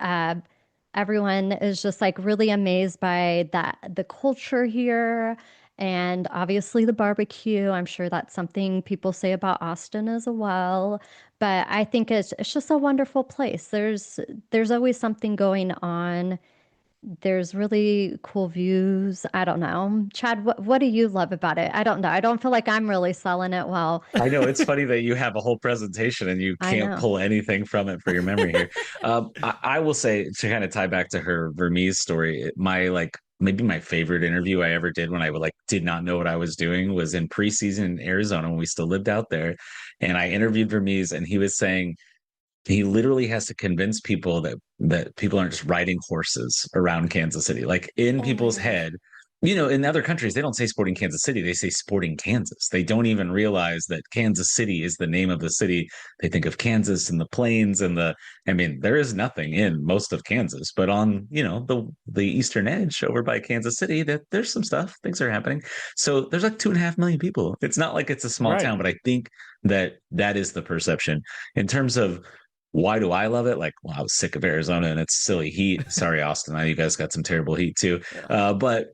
everyone is just like really amazed by the culture here, and obviously the barbecue. I'm sure that's something people say about Austin as well. But I think it's just a wonderful place. There's always something going on. There's really cool views. I don't know. Chad, what do you love about it? I don't know. I don't feel like I'm really selling it well. I know it's funny that you have a whole presentation and you I can't know. pull anything from it for your memory here. I will say to kind of tie back to her Vermees story, maybe my favorite interview I ever did when I did not know what I was doing was in preseason in Arizona when we still lived out there. And I interviewed Vermees and he was saying he literally has to convince people that people aren't just riding horses around Kansas City. Like in people's head, in other countries, they don't say Sporting Kansas City, they say Sporting Kansas. They don't even realize that Kansas City is the name of the city. They think of Kansas and the plains and there is nothing in most of Kansas, but on, the eastern edge over by Kansas City, that there's some stuff, things are happening. So there's like 2.5 million people. It's not like it's a small town, but I think that is the perception in terms of why do I love it? Like, well, I was sick of Arizona and its silly heat. Sorry, Austin. I know you guys got some terrible heat too. But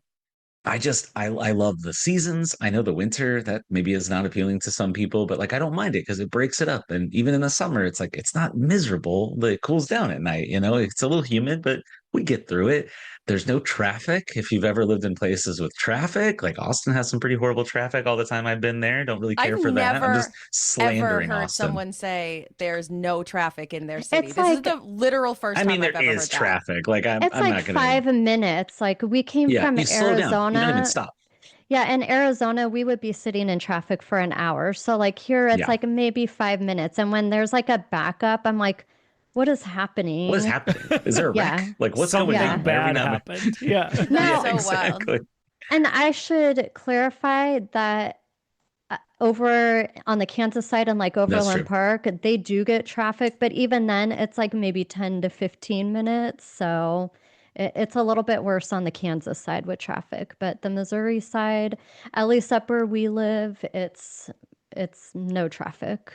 I love the seasons. I know the winter that maybe is not appealing to some people, but I don't mind it because it breaks it up. And even in the summer, it's it's not miserable, but it cools down at night. It's a little humid, but we get through it. There's no traffic. If you've ever lived in places with traffic, like Austin has some pretty horrible traffic all the time I've been there. Don't really care for that. I'm just slandering heard Austin. someone say there's no traffic in their city. It's this is the literal first time I've ever heard that. There is traffic. I'm It's not like gonna... 5 minutes. Like we came from you slow down. You don't even Arizona. stop. Yeah, in Arizona, we would be sitting in traffic for an hour. So here, it's like maybe 5 minutes. And when there's like a backup, I'm like, what is happening? What is happening? Is there a wreck? What's Something going on? bad happened. Yeah. No, so exactly. wild. And I should clarify that over on the Kansas side and Overland Park, they do get traffic. But even then, it's like maybe 10 to 15 minutes. So it's a little bit worse on the Kansas side with traffic. But the Missouri side, at least up where we live, it's no traffic.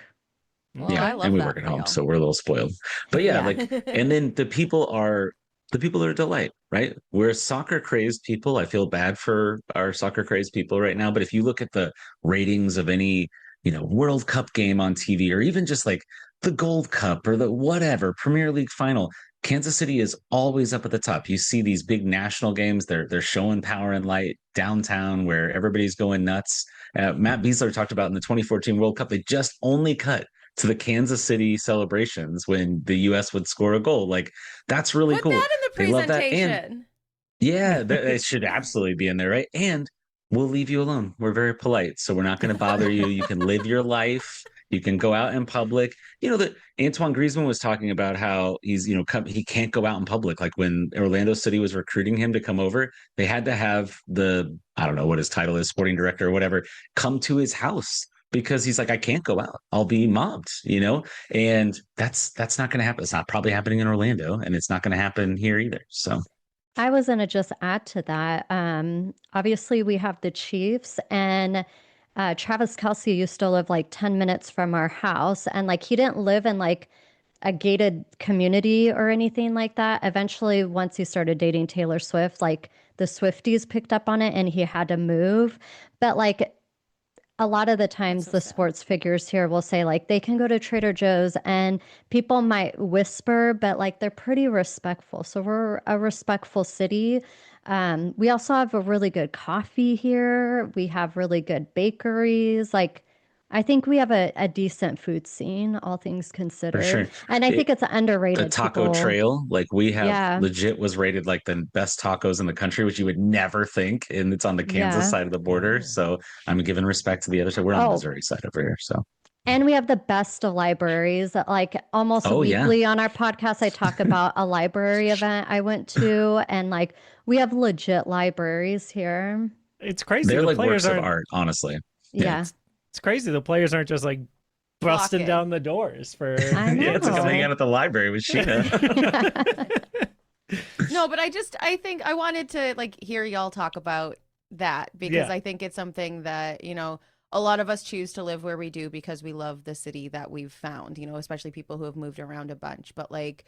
Well, I love and we that work at for home, y'all. so we're a little spoiled. But and then the people are a delight, right? We're soccer crazed people. I feel bad for our soccer crazed people right now, but if you look at the ratings of any World Cup game on TV, or even just the Gold Cup or the whatever Premier League final, Kansas City is always up at the top. You see these big national games, they're showing power and light downtown where everybody's going nuts. Matt Beasler talked about in the 2014 World Cup, they just only cut to the Kansas City celebrations when the U.S. would score a goal. That's really Put cool. that in the They love that. presentation. And it should absolutely be in there, right? And we'll leave you alone. We're very polite, so we're not going to bother you. You can live your life. You can go out in public. You know that Antoine Griezmann was talking about how he's, he can't go out in public. Like when Orlando City was recruiting him to come over, they had to have I don't know what his title is, sporting director or whatever, come to his house because he's like, I can't go out. I'll be mobbed, and that's not going to happen. It's not probably happening in Orlando, and it's not going to happen here either. So. I was going to just add to that. Obviously, we have the Chiefs, and Travis Kelce used to live like 10 minutes from our house. And like he didn't live in like a gated community or anything like that. Eventually, once he started dating Taylor Swift, like the Swifties picked up on it and he had to move. But like a lot of the times the sports figures here will say like they can go to Trader Joe's and people might whisper, but like they're pretty respectful. So we're a respectful city. We also have a really good coffee here. We have really good bakeries. Like I think we have a decent food scene, all things considered. For sure. And I think it's underrated. The taco trail, like we have legit was rated like the best tacos in the country, which you would never think. And it's on the Kansas side of the border. So I'm giving respect to the other side. We're on the Missouri side over here. So. And we have the best of libraries. Like almost weekly on our podcast, I talk about a library event I went to. And like we have legit libraries here. It's crazy. They're like works of art, honestly. Yeah. It's crazy. The players aren't just like busting down the doors for it's coming out at the library with Sheena. No, but I think I wanted to like hear y'all talk about that because I think it's something that, a lot of us choose to live where we do because we love the city that we've found, especially people who have moved around a bunch. But like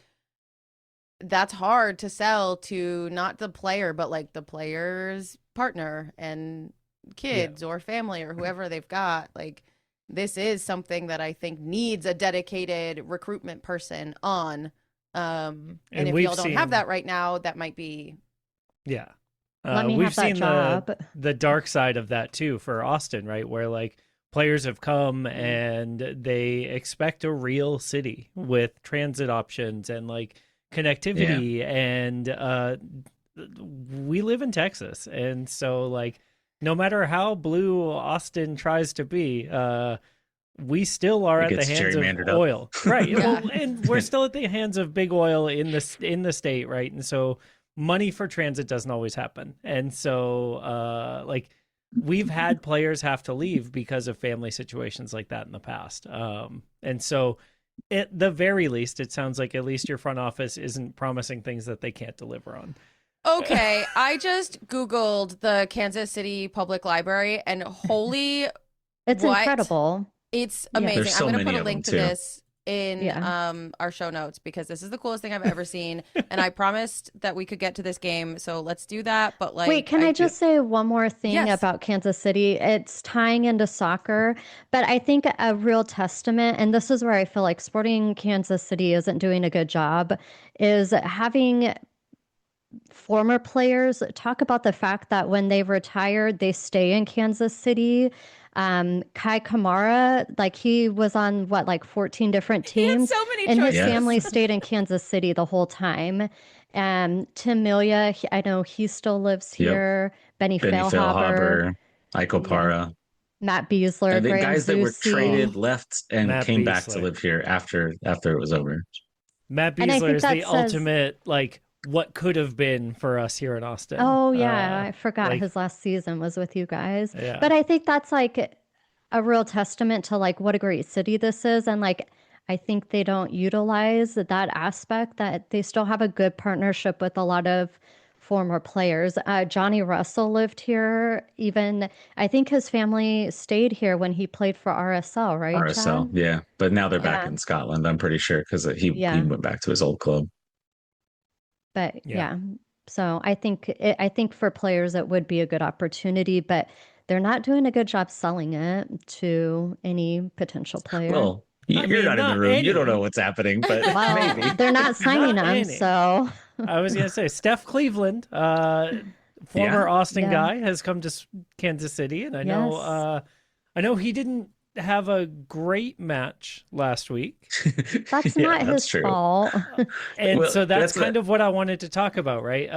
that's hard to sell to not the player, but like the player's partner and kids or family or whoever they've got. Like this is something that I think needs a dedicated recruitment person on. And if y'all don't have that right now, that might be we've seen the dark side of that too for Austin, right? Where like players have come and they expect a real city with transit options and like connectivity and we live in Texas, and so like no matter how blue Austin tries to be, we still are at the hands of oil, right? Well, and we're still at the hands of big oil in the state, right? And so money for transit doesn't always happen, and so like we've had players have to leave because of family situations like that in the past, and so at the very least, it sounds like at least your front office isn't promising things that they can't deliver on. Okay, I just Googled the Kansas City Public Library, and it's incredible. It's amazing. So I'm going to put a link to this in our show notes because this is the coolest thing I've ever seen. And I promised that we could get to this game, so let's do that. But like, wait, can I just say one more thing about Kansas City? It's tying into soccer, but I think a real testament, and this is where I feel like Sporting Kansas City isn't doing a good job, is having former players talk about the fact that when they retired, they stay in Kansas City. Kai Kamara, like he was on 14 different teams, so many and choices. His family stayed in Kansas City the whole time. Tim Melia, I know he still lives here. Benny Feilhaber, Iko Para, Matt Beasler, and the guys that were traded left and came back to live here after it was over. Matt Beasler is the ultimate like what could have been for us here in Austin. Oh yeah, I forgot his last season was with you guys. Yeah. But I think that's like a real testament to like what a great city this is, and like I think they don't utilize that aspect, that they still have a good partnership with a lot of former players. Johnny Russell lived here. Even I think his family stayed here when he played for RSL, right? RSL, Chad? yeah. But now they're back in Scotland, I'm pretty sure, because he went back to his old club. But so I think for players it would be a good opportunity, but they're not doing a good job selling it to any potential player. Well, you're not in the room. You don't know what's happening, but maybe. They're not signing them, so. I was going to say, Steph Cleveland, former Austin guy, has come to Kansas City, and I know he didn't have a great match last week. That's Yeah, not that's his true. fault. And Well, so that's that's kind of what I wanted to talk about, right?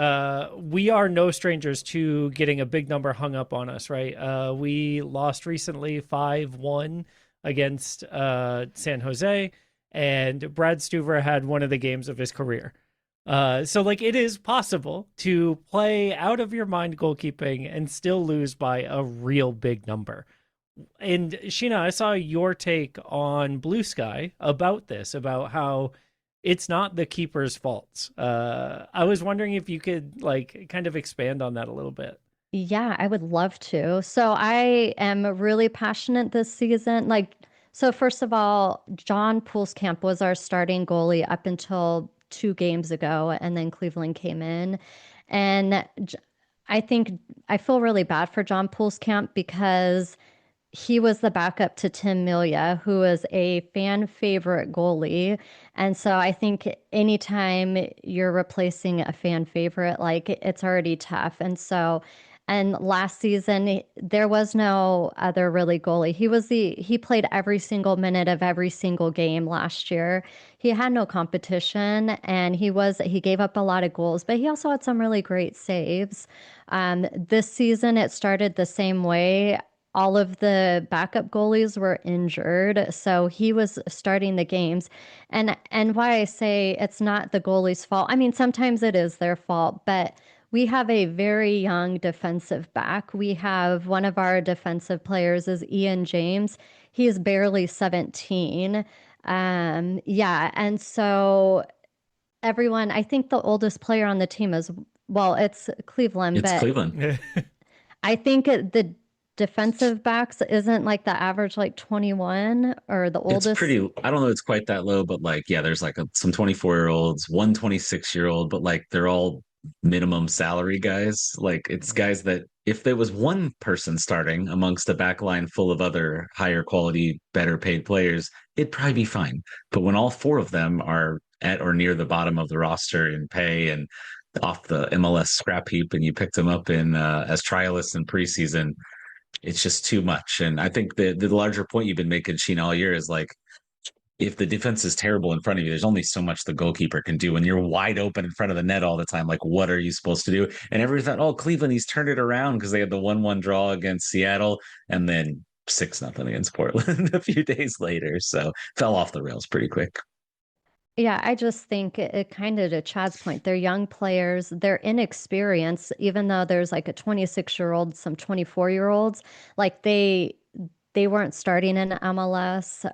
We are no strangers to getting a big number hung up on us, right? We lost recently 5-1 against San Jose, and Brad Stuver had one of the games of his career. So like it is possible to play out of your mind goalkeeping and still lose by a real big number. And Sheena, I saw your take on Blue Sky about this, about how it's not the keeper's faults. I was wondering if you could like kind of expand on that a little bit. Yeah, I would love to. So I am really passionate this season. So first of all, John Poolskamp was our starting goalie up until 2 games ago, and then Cleveland came in. And I think I feel really bad for John Poolskamp because he was the backup to Tim Melia, who is a fan favorite goalie. And so I think anytime you're replacing a fan favorite, like it's already tough. And last season, there was no other really goalie. He played every single minute of every single game last year. He had no competition and he gave up a lot of goals, but he also had some really great saves. This season, it started the same way. All of the backup goalies were injured, so he was starting the games. And why I say it's not the goalie's fault, I mean, sometimes it is their fault, but we have a very young defensive back. We have one of our defensive players is Ian James. He is barely 17. Yeah, and so everyone, I think the oldest player on the team is, well, it's Cleveland, It's but Cleveland. I think the defensive backs isn't like the average like 21 or the It's oldest. pretty, I don't know, it's quite that low, but like, yeah, there's like some 24-year-olds, one 26-year-old, but like they're all minimum salary guys. Like it's guys that if there was one person starting amongst a back line full of other higher quality, better paid players, it'd probably be fine. But when all four of them are at or near the bottom of the roster in pay and off the MLS scrap heap, and you picked them up in as trialists in preseason, it's just too much. And I think the larger point you've been making, Sheen, all year is like, if the defense is terrible in front of you, there's only so much the goalkeeper can do. When you're wide open in front of the net all the time, like, what are you supposed to do? And everybody thought, oh, Cleveland, he's turned it around because they had the 1-1 draw against Seattle and then 6-0 against Portland a few days later. So fell off the rails pretty quick. Yeah, I just think it kind of to Chad's point, they're young players, they're inexperienced, even though there's like a 26-year-old, some 24-year-olds, like they weren't starting in MLS.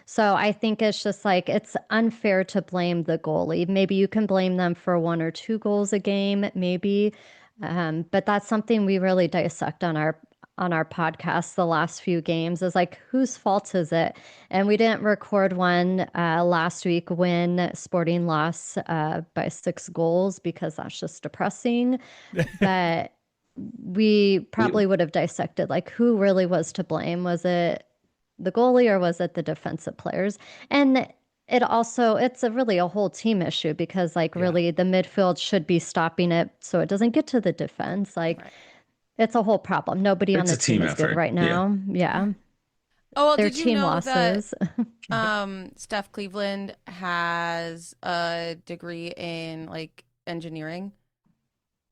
So I think it's just like it's unfair to blame the goalie. Maybe you can blame them for 1 or 2 goals a game, maybe. But that's something we really dissect on our podcast the last few games is like whose fault is it? And we didn't record one last week when Sporting lost by 6 goals because that's just depressing. But we probably would have dissected like who really was to blame. Was it the goalie or was it the defensive players? And it's really a whole team issue because like really the midfield should be stopping it so it doesn't get to the defense. Like it's a whole problem. Nobody on It's the a team team is good effort. right now. Yeah. Oh, well, Their did you team know losses. that Steph Cleveland has a degree in like engineering?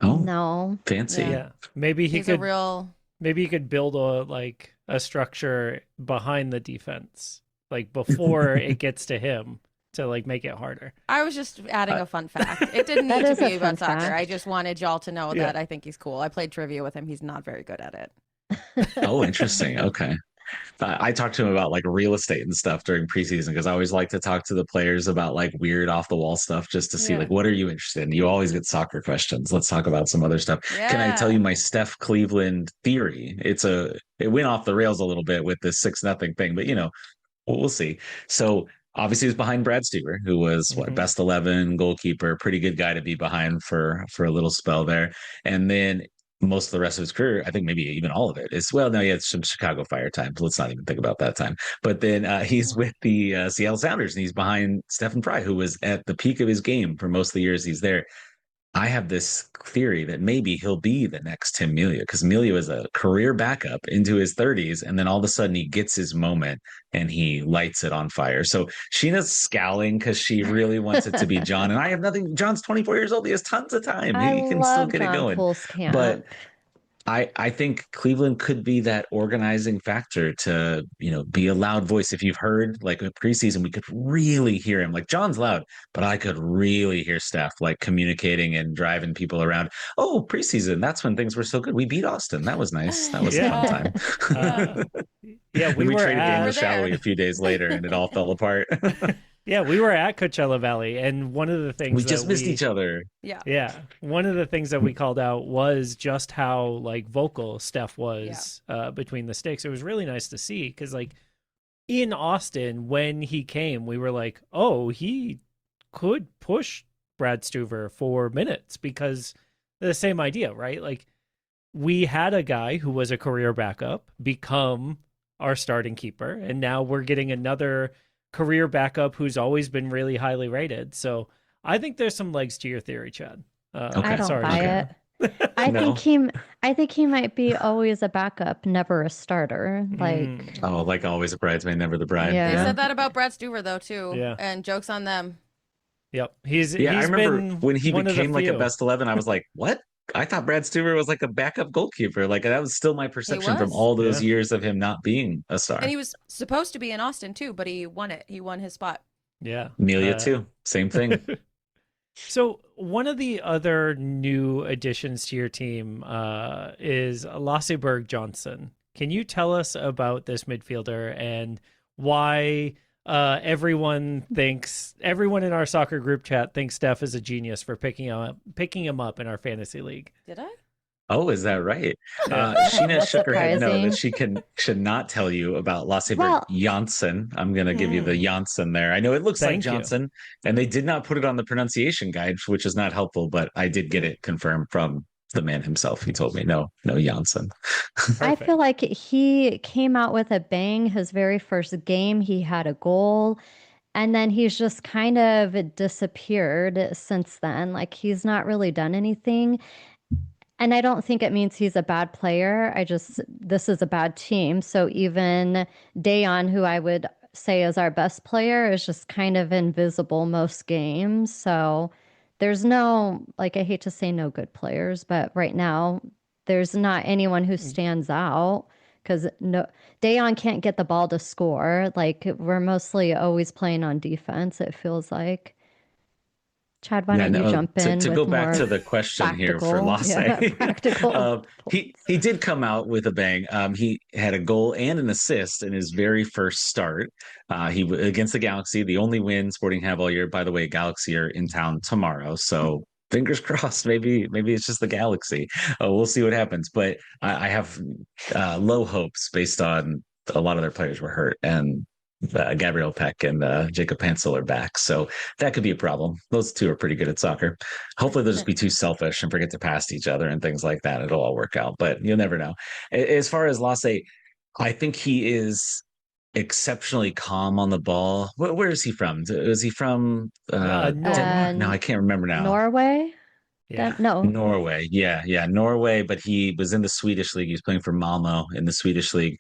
Oh, No. fancy. Yeah. Maybe he He's could a real maybe he could build a structure behind the defense, like before it gets to him to like make it harder. I was just adding a fun fact. It didn't That need to is a be fun about soccer. fact. I just wanted y'all to know Yeah. that I think he's cool. I played trivia with him. He's not very good at it. Oh, interesting. Okay. I talked to him about like real estate and stuff during preseason because I always like to talk to the players about like weird off the wall stuff just to see Yeah. like what are you interested in? You always get soccer questions. Let's talk about some other stuff. Can I tell Yeah. you my Steph Cleveland theory? It went off the rails a little bit with this 6-0 thing, but we'll see. So obviously, he was behind Brad Stuber, who was Mhm. best 11 goalkeeper, pretty good guy to be behind for a little spell there. And then most of the rest of his career, I think maybe even all of it is no, he had some Chicago Fire time. Let's not even think about that time. But then he's with the Seattle Sounders, and he's behind Stephen Fry, who was at the peak of his game for most of the years he's there. I have this theory that maybe he'll be the next Tim Melia, because Melia was a career backup into his 30s, and then all of a sudden he gets his moment and he lights it on fire. So Sheena's scowling because she really wants it to be John, and I have nothing. John's 24 years old; he has tons of time. I He can still love get it John going. Foolskamp. But I think Cleveland could be that organizing factor to, be a loud voice. If you've heard like a preseason, we could really hear him. Like John's loud, but I could really hear Steph like communicating and driving people around. Oh, preseason, that's when things were so good. We beat Austin. That was nice. That was a fun time. Yeah, we traded game We're with Shalloway a few days later and it all fell apart. Yeah, we were at Coachella Valley, and one of the things we just missed each other. Yeah, one of the things that we called out was just how like vocal Steph was between the sticks. It was really nice to see because like in Austin when he came, we were like, oh, he could push Brad Stuver for minutes because the same idea, right? Like we had a guy who was a career backup become our starting keeper, and now we're getting another career backup who's always been really highly rated. So I think there's some legs to your theory, Chad. I don't buy it. I think he might be always a backup, never a starter. Like like always a bridesmaid, never the bride. Yeah. They said that about Brad Stuver though too. Yeah. And joke's on them. Yep. I he's remember been when he one of the became like a few. best 11, I was like, what? I thought Brad Stuver was like a backup goalkeeper. Like that was still my perception from was. all those years of him not being a star. And he was supposed to be in Austin too, but he won it. He won his spot. Yeah. Melia too. Same thing. So one of the other new additions to your team is Lasseberg Johnson. Can you tell us about this midfielder and why everyone in our soccer group chat thinks Steph is a genius for picking him up in our fantasy league? Did I? Oh, is that right? Sheena shook her head no, that she should not tell you about Lasseberg Janssen. I'm going to give you the Janssen there. I know it looks like Johnson, and they did not put it on the pronunciation guide, which is not helpful, but I did get it confirmed from the man himself. He told me, no Janssen. I feel like he came out with a bang. His very first game, he had a goal. And then he's just kind of disappeared since then. Like he's not really done anything. And I don't think it means he's a bad player. This is a bad team. So even Dayon, who I would say is our best player, is just kind of invisible most games. So there's no, like, I hate to say no good players, but right now there's not anyone who stands out because Dayon can't get the ball to score. Like we're mostly always playing on defense, it feels like. Chad, why don't you jump in? To go back to the question here for Lasse, practical. He did come out with a bang. He had a goal and an assist in his very first start. He against the Galaxy, the only win Sporting have all year. By the way, Galaxy are in town tomorrow, so fingers crossed. Maybe it's just the Galaxy. We'll see what happens. But I have low hopes based on a lot of their players were hurt and. Gabriel Peck and Jacob Hansel are back. So that could be a problem. Those two are pretty good at soccer. Hopefully they'll just be too selfish and forget to pass each other and things like that. It'll all work out, but you'll never know. As far as Lasse, I think he is exceptionally calm on the ball. Where is he from? Is he from Denmark? No, I can't remember now. Norway? Yeah. No. Norway. Yeah, Norway, but he was in the Swedish league. He was playing for Malmo in the Swedish league.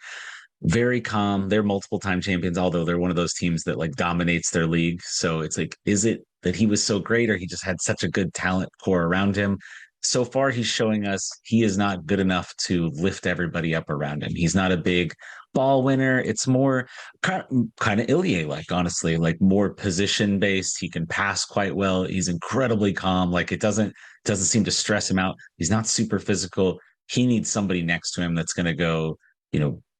Very calm. They're multiple time champions, although they're one of those teams that like dominates their league. So it's like, is it that he was so great or he just had such a good talent core around him? So far, he's showing us he is not good enough to lift everybody up around him. He's not a big ball winner. It's more kind of Ilie-like, honestly, like more position based. He can pass quite well. He's incredibly calm. Like it doesn't seem to stress him out. He's not super physical. He needs somebody next to him that's going to go,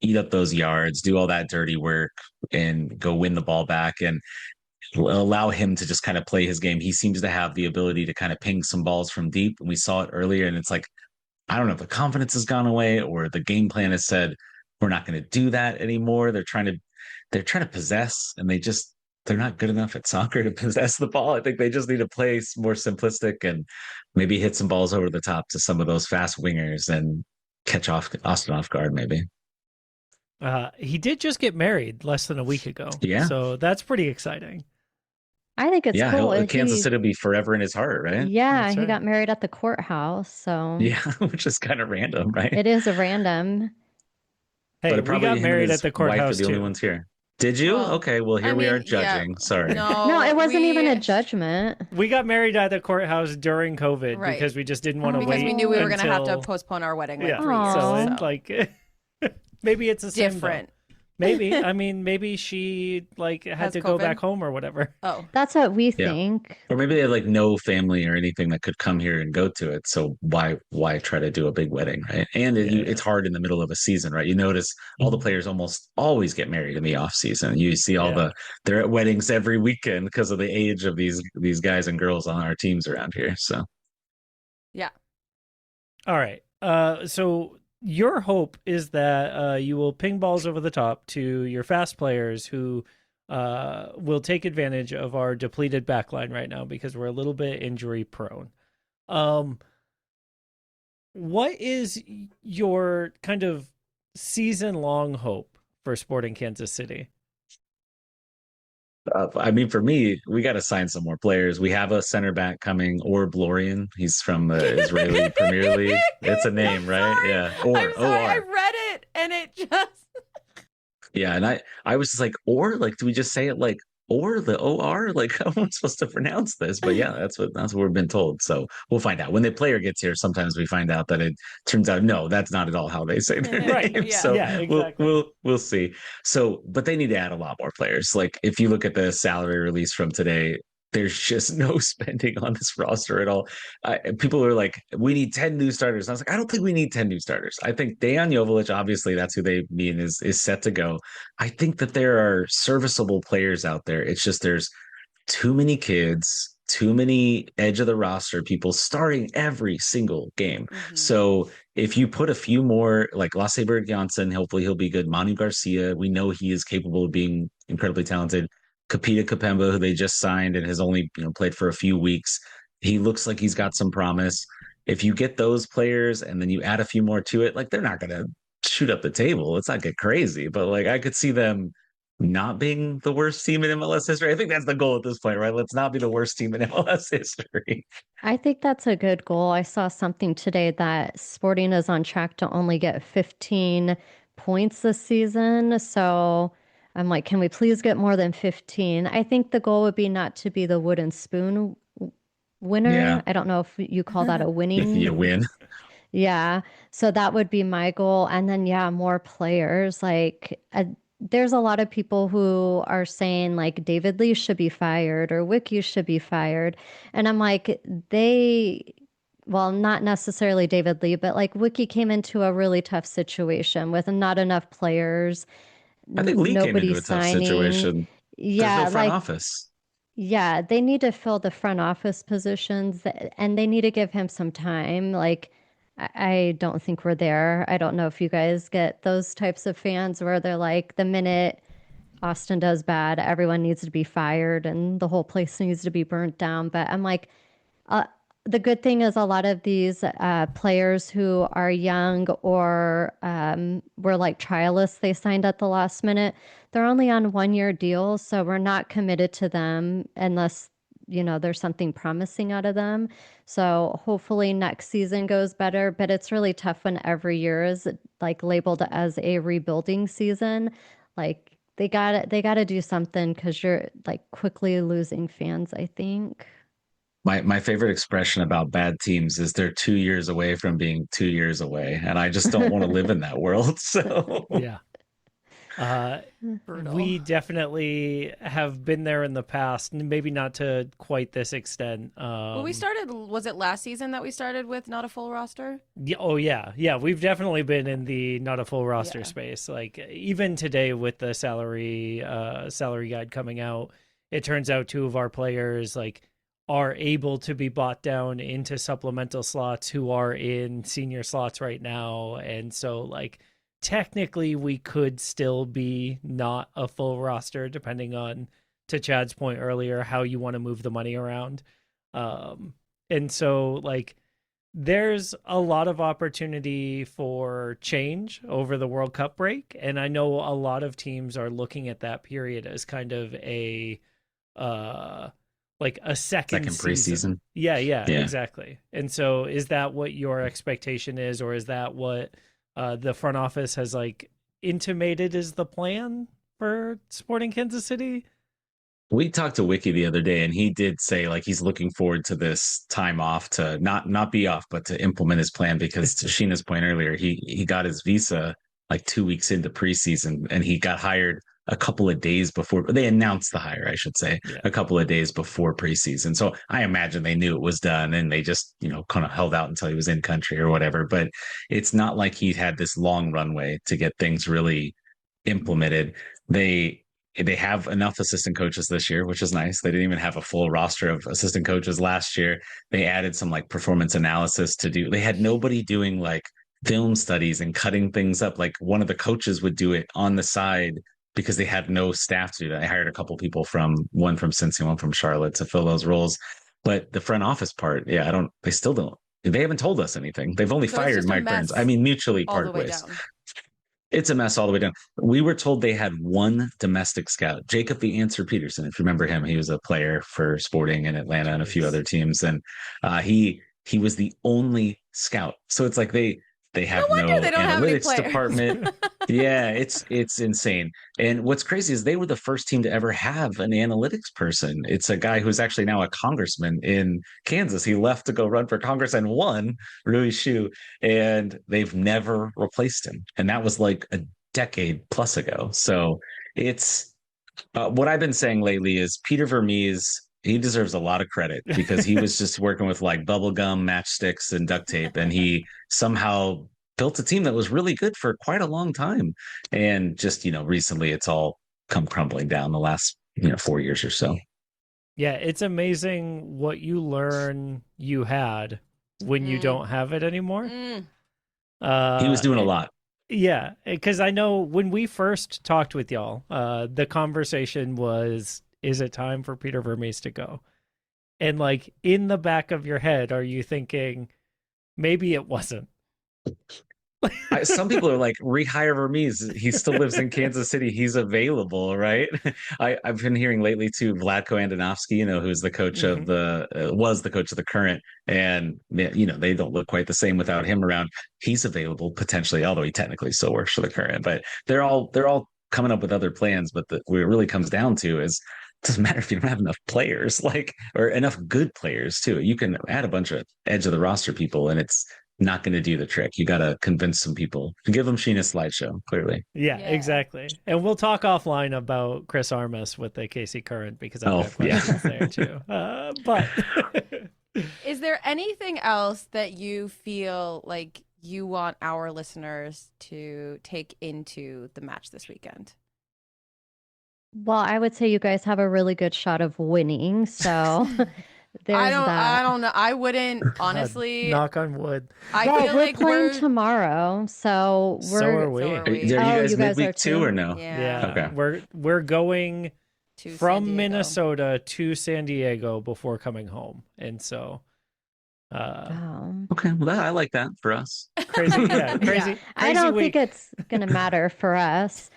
eat up those yards, do all that dirty work and go win the ball back and allow him to just kind of play his game. He seems to have the ability to kind of ping some balls from deep. And we saw it earlier. And it's like, I don't know if the confidence has gone away or the game plan has said, we're not going to do that anymore. They're trying to possess and they're not good enough at soccer to possess the ball. I think they just need to play more simplistic and maybe hit some balls over the top to some of those fast wingers and catch Austin off guard maybe. He did just get married less than a week ago. Yeah. So that's pretty exciting. I think it's Yeah, cool. Kansas City will be forever in his heart, right? Yeah, That's he right. got married at the courthouse, so Yeah, which is kind of random, right? it is a random. Hey, But we probably got him and married at his the wife are courthouse the only too. ones here. Did you? Well, Okay, well here I we are mean, yeah, judging. Sorry. No, it wasn't even a we- judgment. We got married at the courthouse during COVID Right. because we just didn't want to Oh. wait. because we knew we were going to have to until- postpone our wedding like Yeah. 3 years. So Aw. it's like maybe it's a different. Maybe. I mean, maybe she like had Has to go COVID? back home or whatever. Oh, That's what we Yeah. think. Or maybe they have like no family or anything that could come here and go to it. So why try to do a big wedding, right? And Yeah. it's hard in the middle of a season, right? You notice all the players almost always get married in the off season. You see they're at weddings every weekend because of the age of these guys and girls on our teams around here. So yeah. All right. So your hope is that you will ping balls over the top to your fast players who will take advantage of our depleted backline right now because we're a little bit injury prone. What is your kind of season long hope for Sporting Kansas City? I mean, for me, we got to sign some more players. We have a center back coming, or Blorian. He's from the Israeli Premier League. It's a name, right? Sorry. Yeah. I'm sorry. I OR. read it and it just. Yeah, and I was just like, or like, do we just say it like or the OR? Like, how am I supposed to pronounce this? But yeah, that's what we've been told. So we'll find out when the player gets here. Sometimes we find out that it turns out no, that's not at all how they say their Right, name. yeah. So Yeah, exactly. we'll see. So, but they need to add a lot more players. Like if you look at the salary release from today, there's just no spending on this roster at all. People are like, we need 10 new starters. And I was like, I don't think we need 10 new starters. I think Dejan Joveljic, obviously, that's who they mean is set to go. I think that there are serviceable players out there. It's just there's too many kids, too many edge of the roster people starting every single game. Mhm. So if you put a few more, like Lasse Berg Janssen, hopefully he'll be good. Manu Garcia, we know he is capable of being incredibly talented. Kapita Kapemba, who they just signed and has only played for a few weeks. He looks like he's got some promise. If you get those players and then you add a few more to it, like they're not going to shoot up the table. Let's not get crazy, but like I could see them not being the worst team in MLS history. I think that's the goal at this point, right? Let's not be the worst team in MLS history. I think that's a good goal. I saw something today that Sporting is on track to only get 15 points this season. So I'm like, can we please get more than 15? I think the goal would be not to be the wooden spoon winner. Yeah. I don't know if you call that a winning. You win. Yeah. So that would be my goal. And then, yeah, more players. Like, there's a lot of people who are saying, like, David Lee should be fired or Wiki should be fired. And I'm like, well, not necessarily David Lee, but like Wiki came into a really tough situation with not enough players. I think Lee came into a tough situation. Yeah. There's no front like, office. yeah, they need to fill the front office positions and they need to give him some time. Like, I don't think we're there. I don't know if you guys get those types of fans where they're like, the minute Austin does bad, everyone needs to be fired and the whole place needs to be burnt down. But I'm like, the good thing is a lot of these players who are young or were like trialists, they signed at the last minute. They're only on 1-year deals, so we're not committed to them unless there's something promising out of them. So hopefully next season goes better, but it's really tough when every year is like labeled as a rebuilding season. Like they gotta do something because you're like quickly losing fans, I think. My favorite expression about bad teams is they're 2 years away from being 2 years away, and I just don't want to live in that world. So Yeah. Brutal. We definitely have been there in the past, maybe not to quite this extent. Well, we started, was it last season that we started with not a full roster? Yeah, oh yeah. Yeah, we've definitely been in the not a full roster Yeah. space. Like even today with the salary guide coming out, it turns out 2 of our players like are able to be bought down into supplemental slots who are in senior slots right now. And so like technically we could still be not a full roster depending on, to Chad's point earlier, how you want to move the money around. And so like there's a lot of opportunity for change over the World Cup break. And I know a lot of teams are looking at that period as kind of a like a second season. preseason. Yeah, Yeah. exactly. And so is that what your expectation is, or is that what the front office has like intimated is the plan for Sporting Kansas City? We talked to Wiki the other day, and he did say like he's looking forward to this time off to not be off, but to implement his plan. Because to Sheena's point earlier, he got his visa like 2 weeks into preseason, and he got hired a couple of days before they announced the hire, I should say, a couple of days before preseason. So I imagine they knew it was done, and they just kind of held out until he was in country or whatever. But it's not like he had this long runway to get things really implemented. They have enough assistant coaches this year, which is nice. They didn't even have a full roster of assistant coaches last year. They added some like performance analysis to do. They had nobody doing like film studies and cutting things up. Like one of the coaches would do it on the side because they had no staff to do that. I hired a couple people one from Cincy, one from Charlotte to fill those roles. But the front office part, they still don't. They haven't told us anything. They've only fired Mike Burns. I mean, mutually part ways. It's a mess all the way down. We were told they had one domestic scout, Jacob the Answer Peterson. If you remember him, he was a player for Sporting in Atlanta and a few other teams, and he was the only scout. So it's like they have no analytics department. Yeah, it's insane. And what's crazy is they were the first team to ever have an analytics person. It's a guy who's actually now a congressman in Kansas. He left to go run for Congress and won, Rui Shu, and they've never replaced him. And that was like a decade plus ago. So it's what I've been saying lately is Peter Vermees, he deserves a lot of credit because he was just working with like bubble gum, matchsticks, and duct tape, and he somehow built a team that was really good for quite a long time. And just recently, it's all come crumbling down the last 4 years or so. Yeah, it's amazing what you learn you had when you don't have it anymore. He was doing a lot. Yeah, because I know when we first talked with y'all, the conversation was, is it time for Peter Vermees to go? And like in the back of your head, are you thinking maybe it wasn't? Some people are like, rehire Vermees. He still lives in Kansas City. He's available, right? I've been hearing lately too, Vlatko Andonovski, who's the coach of was the coach of the Current, and they don't look quite the same without him around. He's available potentially, although he technically still works for the Current. But they're all coming up with other plans. But what it really comes down to is, it doesn't matter if you don't have enough players, or enough good players too. You can add a bunch of edge of the roster people, and it's not going to do the trick. You got to convince some people to give them Sheena's slideshow. Clearly, yeah, exactly. And we'll talk offline about Chris Armas with the KC Current because I've got questions there too. But is there anything else that you feel like you want our listeners to take into the match this weekend? Well, I would say you guys have a really good shot of winning. So there's that. I don't know. I wouldn't, honestly. Knock on wood. I feel we're like playing tomorrow. So so are we. Are you guys midweek too or no? Yeah. Okay. We're going to from Minnesota to San Diego before coming home. And so okay, well, I like that for us. Crazy. I don't think it's gonna matter for us.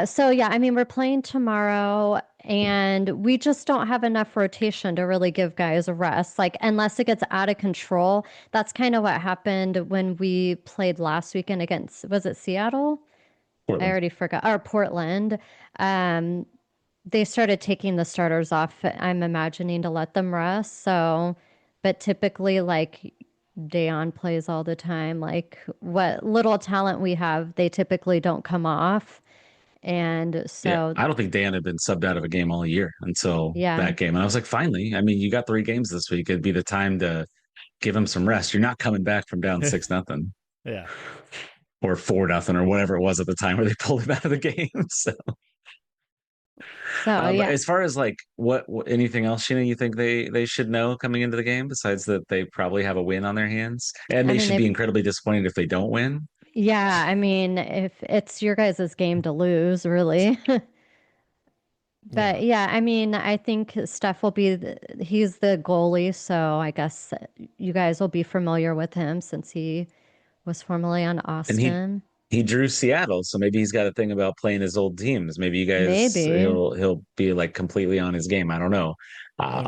So yeah, I mean, we're playing tomorrow, and we just don't have enough rotation to really give guys a rest. Like, unless it gets out of control. That's kind of what happened when we played last weekend against, was it Seattle? Portland. I already forgot. Or Portland. They started taking the starters off, I'm imagining, to let them rest. So, but typically, like, Dayon plays all the time. Like, what little talent we have, they typically don't come off. And so I don't think Dan had been subbed out of a game all year until that game. And I was like, finally, I mean, you got 3 games this week. It'd be the time to give him some rest. You're not coming back from down 6-0. Yeah. Or 4-0 or whatever it was at the time where they pulled him out of the game. So but as far as like what anything else, Sheena, you think they should know coming into the game besides that they probably have a win on their hands, and they should be incredibly disappointed if they don't win? Yeah, I mean, if it's your guys' game to lose, really. But yeah, I mean, I think Steph will be, he's the goalie, so I guess you guys will be familiar with him since he was formerly on Austin. And he drew Seattle, so maybe he's got a thing about playing his old teams. Maybe you guys Maybe. he'll be like completely on his game. I don't know.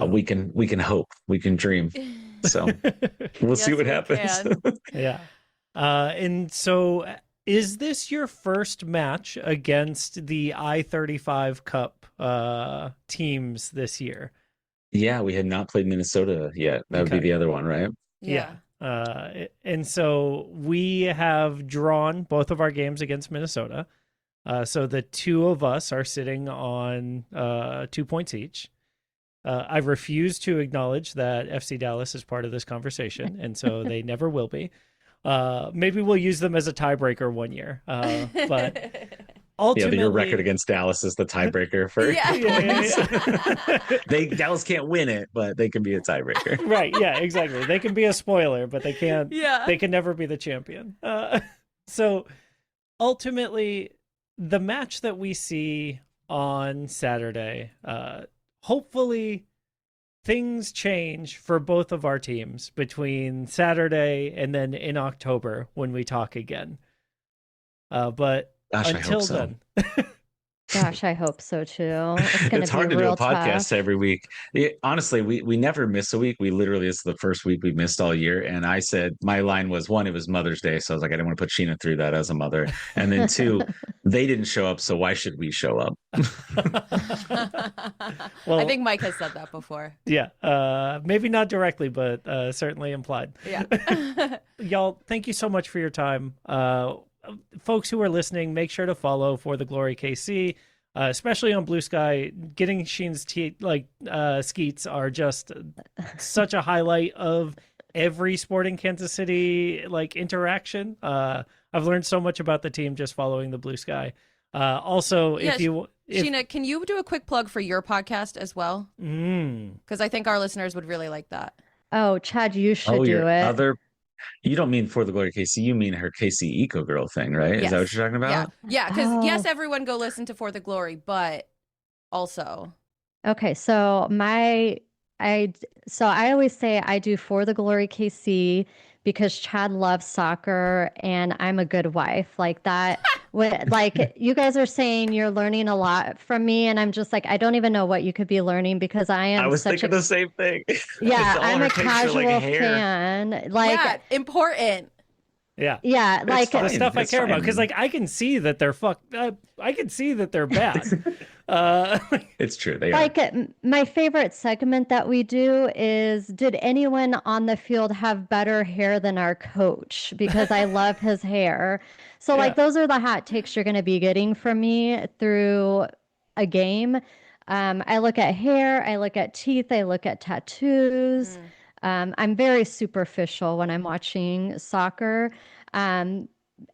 We can hope, we can dream. So we'll see Yes, what we happens. can. Yeah. And so is this your first match against the I-35 Cup teams this year? Yeah, we had not played Minnesota yet. That would be the other one, right? Yeah. And so we have drawn both of our games against Minnesota. So the two of us are sitting on 2 points each. I refuse to acknowledge that FC Dallas is part of this conversation, and so they never will be. Maybe we'll use them as a tiebreaker one year. But ultimately, your record against Dallas is the tiebreaker for Dallas can't win it, but they can be a tiebreaker. Right? Yeah, exactly. They can be a spoiler, but they can't. Yeah. They can never be the champion. So ultimately, the match that we see on Saturday, hopefully things change for both of our teams between Saturday and then in October when we talk again. But Gosh, until I hope so. then, Gosh, I hope so too. It's hard to do a podcast every week. Honestly, we never miss a week. We literally, this is the first week we missed all year. And I said, my line was, one, it was Mother's Day. So I was like, I didn't want to put Sheena through that as a mother. And then two, they didn't show up. So why should we show up? Well, I think Mike has said that before. Yeah. Maybe not directly, but certainly implied. Yeah. Y'all, thank you so much for your time. Folks who are listening, make sure to follow For the Glory KC, especially on Blue Sky. Getting Sheen's skeets are just such a highlight of every Sporting Kansas City interaction. I've learned so much about the team just following the Blue Sky. Also, Sheena, can you do a quick plug for your podcast as well? Because I think our listeners would really like that. Oh, Chad, you should do it. You don't mean For the Glory KC, you mean her KC Eco Girl thing, right? Yes. Is that what you're talking about? Yeah, because yes, everyone go listen to For the Glory, but also. Okay, so I always say I do For the Glory KC because Chad loves soccer and I'm a good wife. Like that, you guys are saying you're learning a lot from me, and I'm just like, I don't even know what you could be learning because I was thinking the same thing. Yeah, I'm a casual fan. Important. Yeah. Yeah, the stuff I care about, because I can see that they're I can see that they're bad. It's true. They are. My favorite segment that we do is, did anyone on the field have better hair than our coach? Because I love his hair. So those are the hot takes you're going to be getting from me through a game. I look at hair, I look at teeth, I look at tattoos. I'm very superficial when I'm watching soccer. And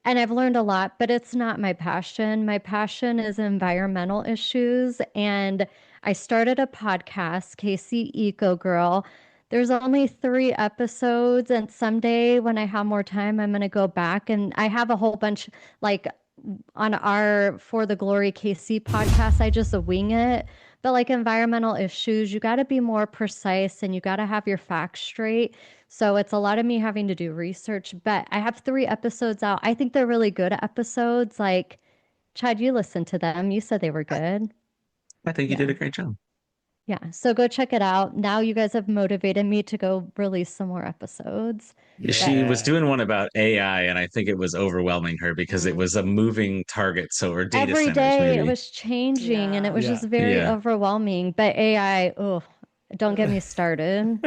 I've learned a lot, but it's not my passion. My passion is environmental issues. And I started a podcast, KC Eco Girl. There's only 3 episodes. And someday when I have more time, I'm going to go back. And I have a whole bunch, on our For the Glory KC podcast, I just wing it. But environmental issues, you got to be more precise and you got to have your facts straight. So it's a lot of me having to do research, but I have 3 episodes out. I think they're really good episodes. Chad, you listened to them. You said they were good. I think you did a great job. Yeah. So go check it out. Now you guys have motivated me to go release some more episodes. She was doing one about AI, and I think it was overwhelming her because it was a moving target. So her data every centers, day maybe. It was changing, and it was just very overwhelming. But AI, don't get me started.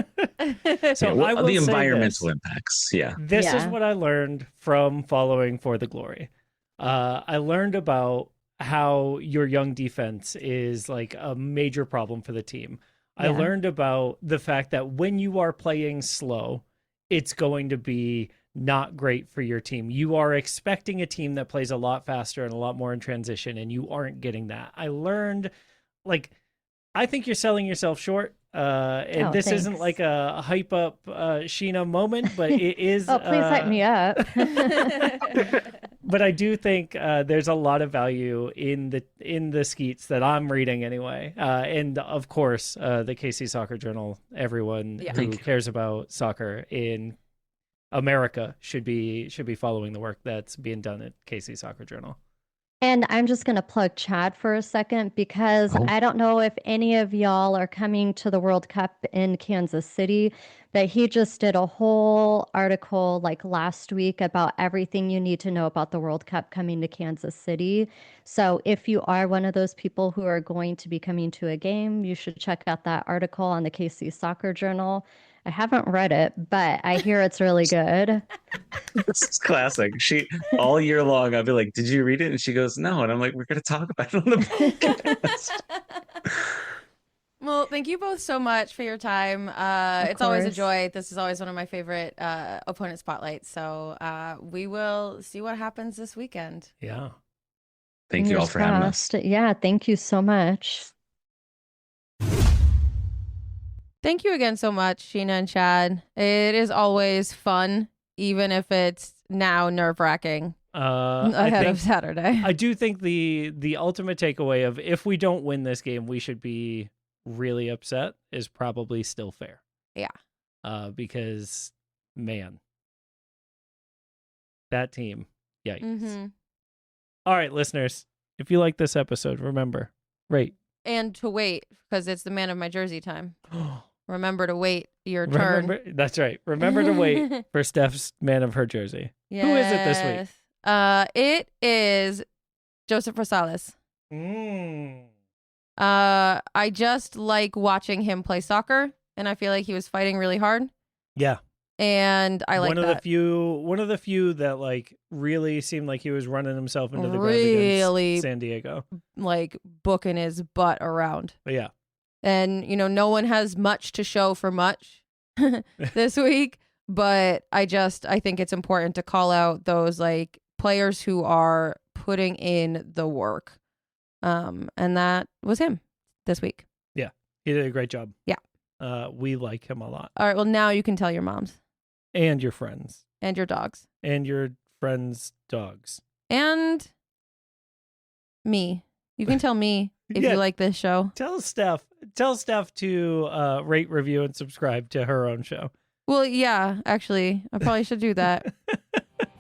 So I will the say environmental impacts. Yeah. This is what I learned from following For the Glory. I learned about how your young defense is a major problem for the team. I learned about the fact that when you are playing slow, it's going to be not great for your team. You are expecting a team that plays a lot faster and a lot more in transition, and you aren't getting that. I learned, I think you're selling yourself short. And this thanks. isn't a hype up Sheena moment, but it is. Oh, please hype me up. But I do think there's a lot of value in the skeets that I'm reading anyway. And of course, the KC Soccer Journal, everyone who cares about soccer in America should be following the work that's being done at KC Soccer Journal. And I'm just going to plug Chad for a second because I don't know if any of y'all are coming to the World Cup in Kansas City, but he just did a whole article like last week about everything you need to know about the World Cup coming to Kansas City. So if you are one of those people who are going to be coming to a game, you should check out that article on the KC Soccer Journal. I haven't read it, but I hear it's really good. This is classic. She all year long, I'll be like, "Did you read it?" And she goes, "No." And I'm like, "We're going to talk about it on the podcast." Well, thank you both so much for your time. It's always a joy. This is always one of my favorite opponent spotlights. So we will see what happens this weekend. Yeah. Thank you all for having us. Yeah, thank you so much. Thank you again so much, Sheena and Chad. It is always fun, even if it's now nerve-wracking ahead of Saturday. I do think the ultimate takeaway of if we don't win this game, we should be really upset is probably still fair. Yeah. Because, man, that team, yikes. Mm-hmm. All right, listeners, if you like this episode, remember, rate. And to wait, because it's the man of my jersey time. Remember to wait your turn. That's right. Remember to wait for Steph's man of her jersey. Yes. Who is it this week? It is Joseph Rosales. I just like watching him play soccer, and I feel like he was fighting really hard. Yeah. And I like one of the few that like really seemed like he was running himself into the ground against San Diego. Like booking his butt around. But yeah. And, no one has much to show for much this week. But I think it's important to call out those like players who are putting in the work. And that was him this week. Yeah. He did a great job. Yeah. We like him a lot. All right. Well, now you can tell your moms. And your friends. And your dogs. And your friends' dogs. And me. You can tell me if you like this show. Tell Steph to rate, review, and subscribe to her own show. Well, yeah, actually, I probably should do that.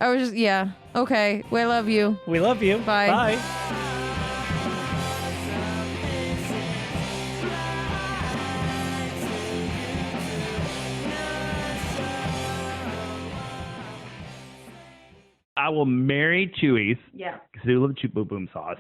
Okay. We love you. We love you. Bye. Bye. I will marry Chewy's. Yeah. Because they love Chew Boom Boom sauce.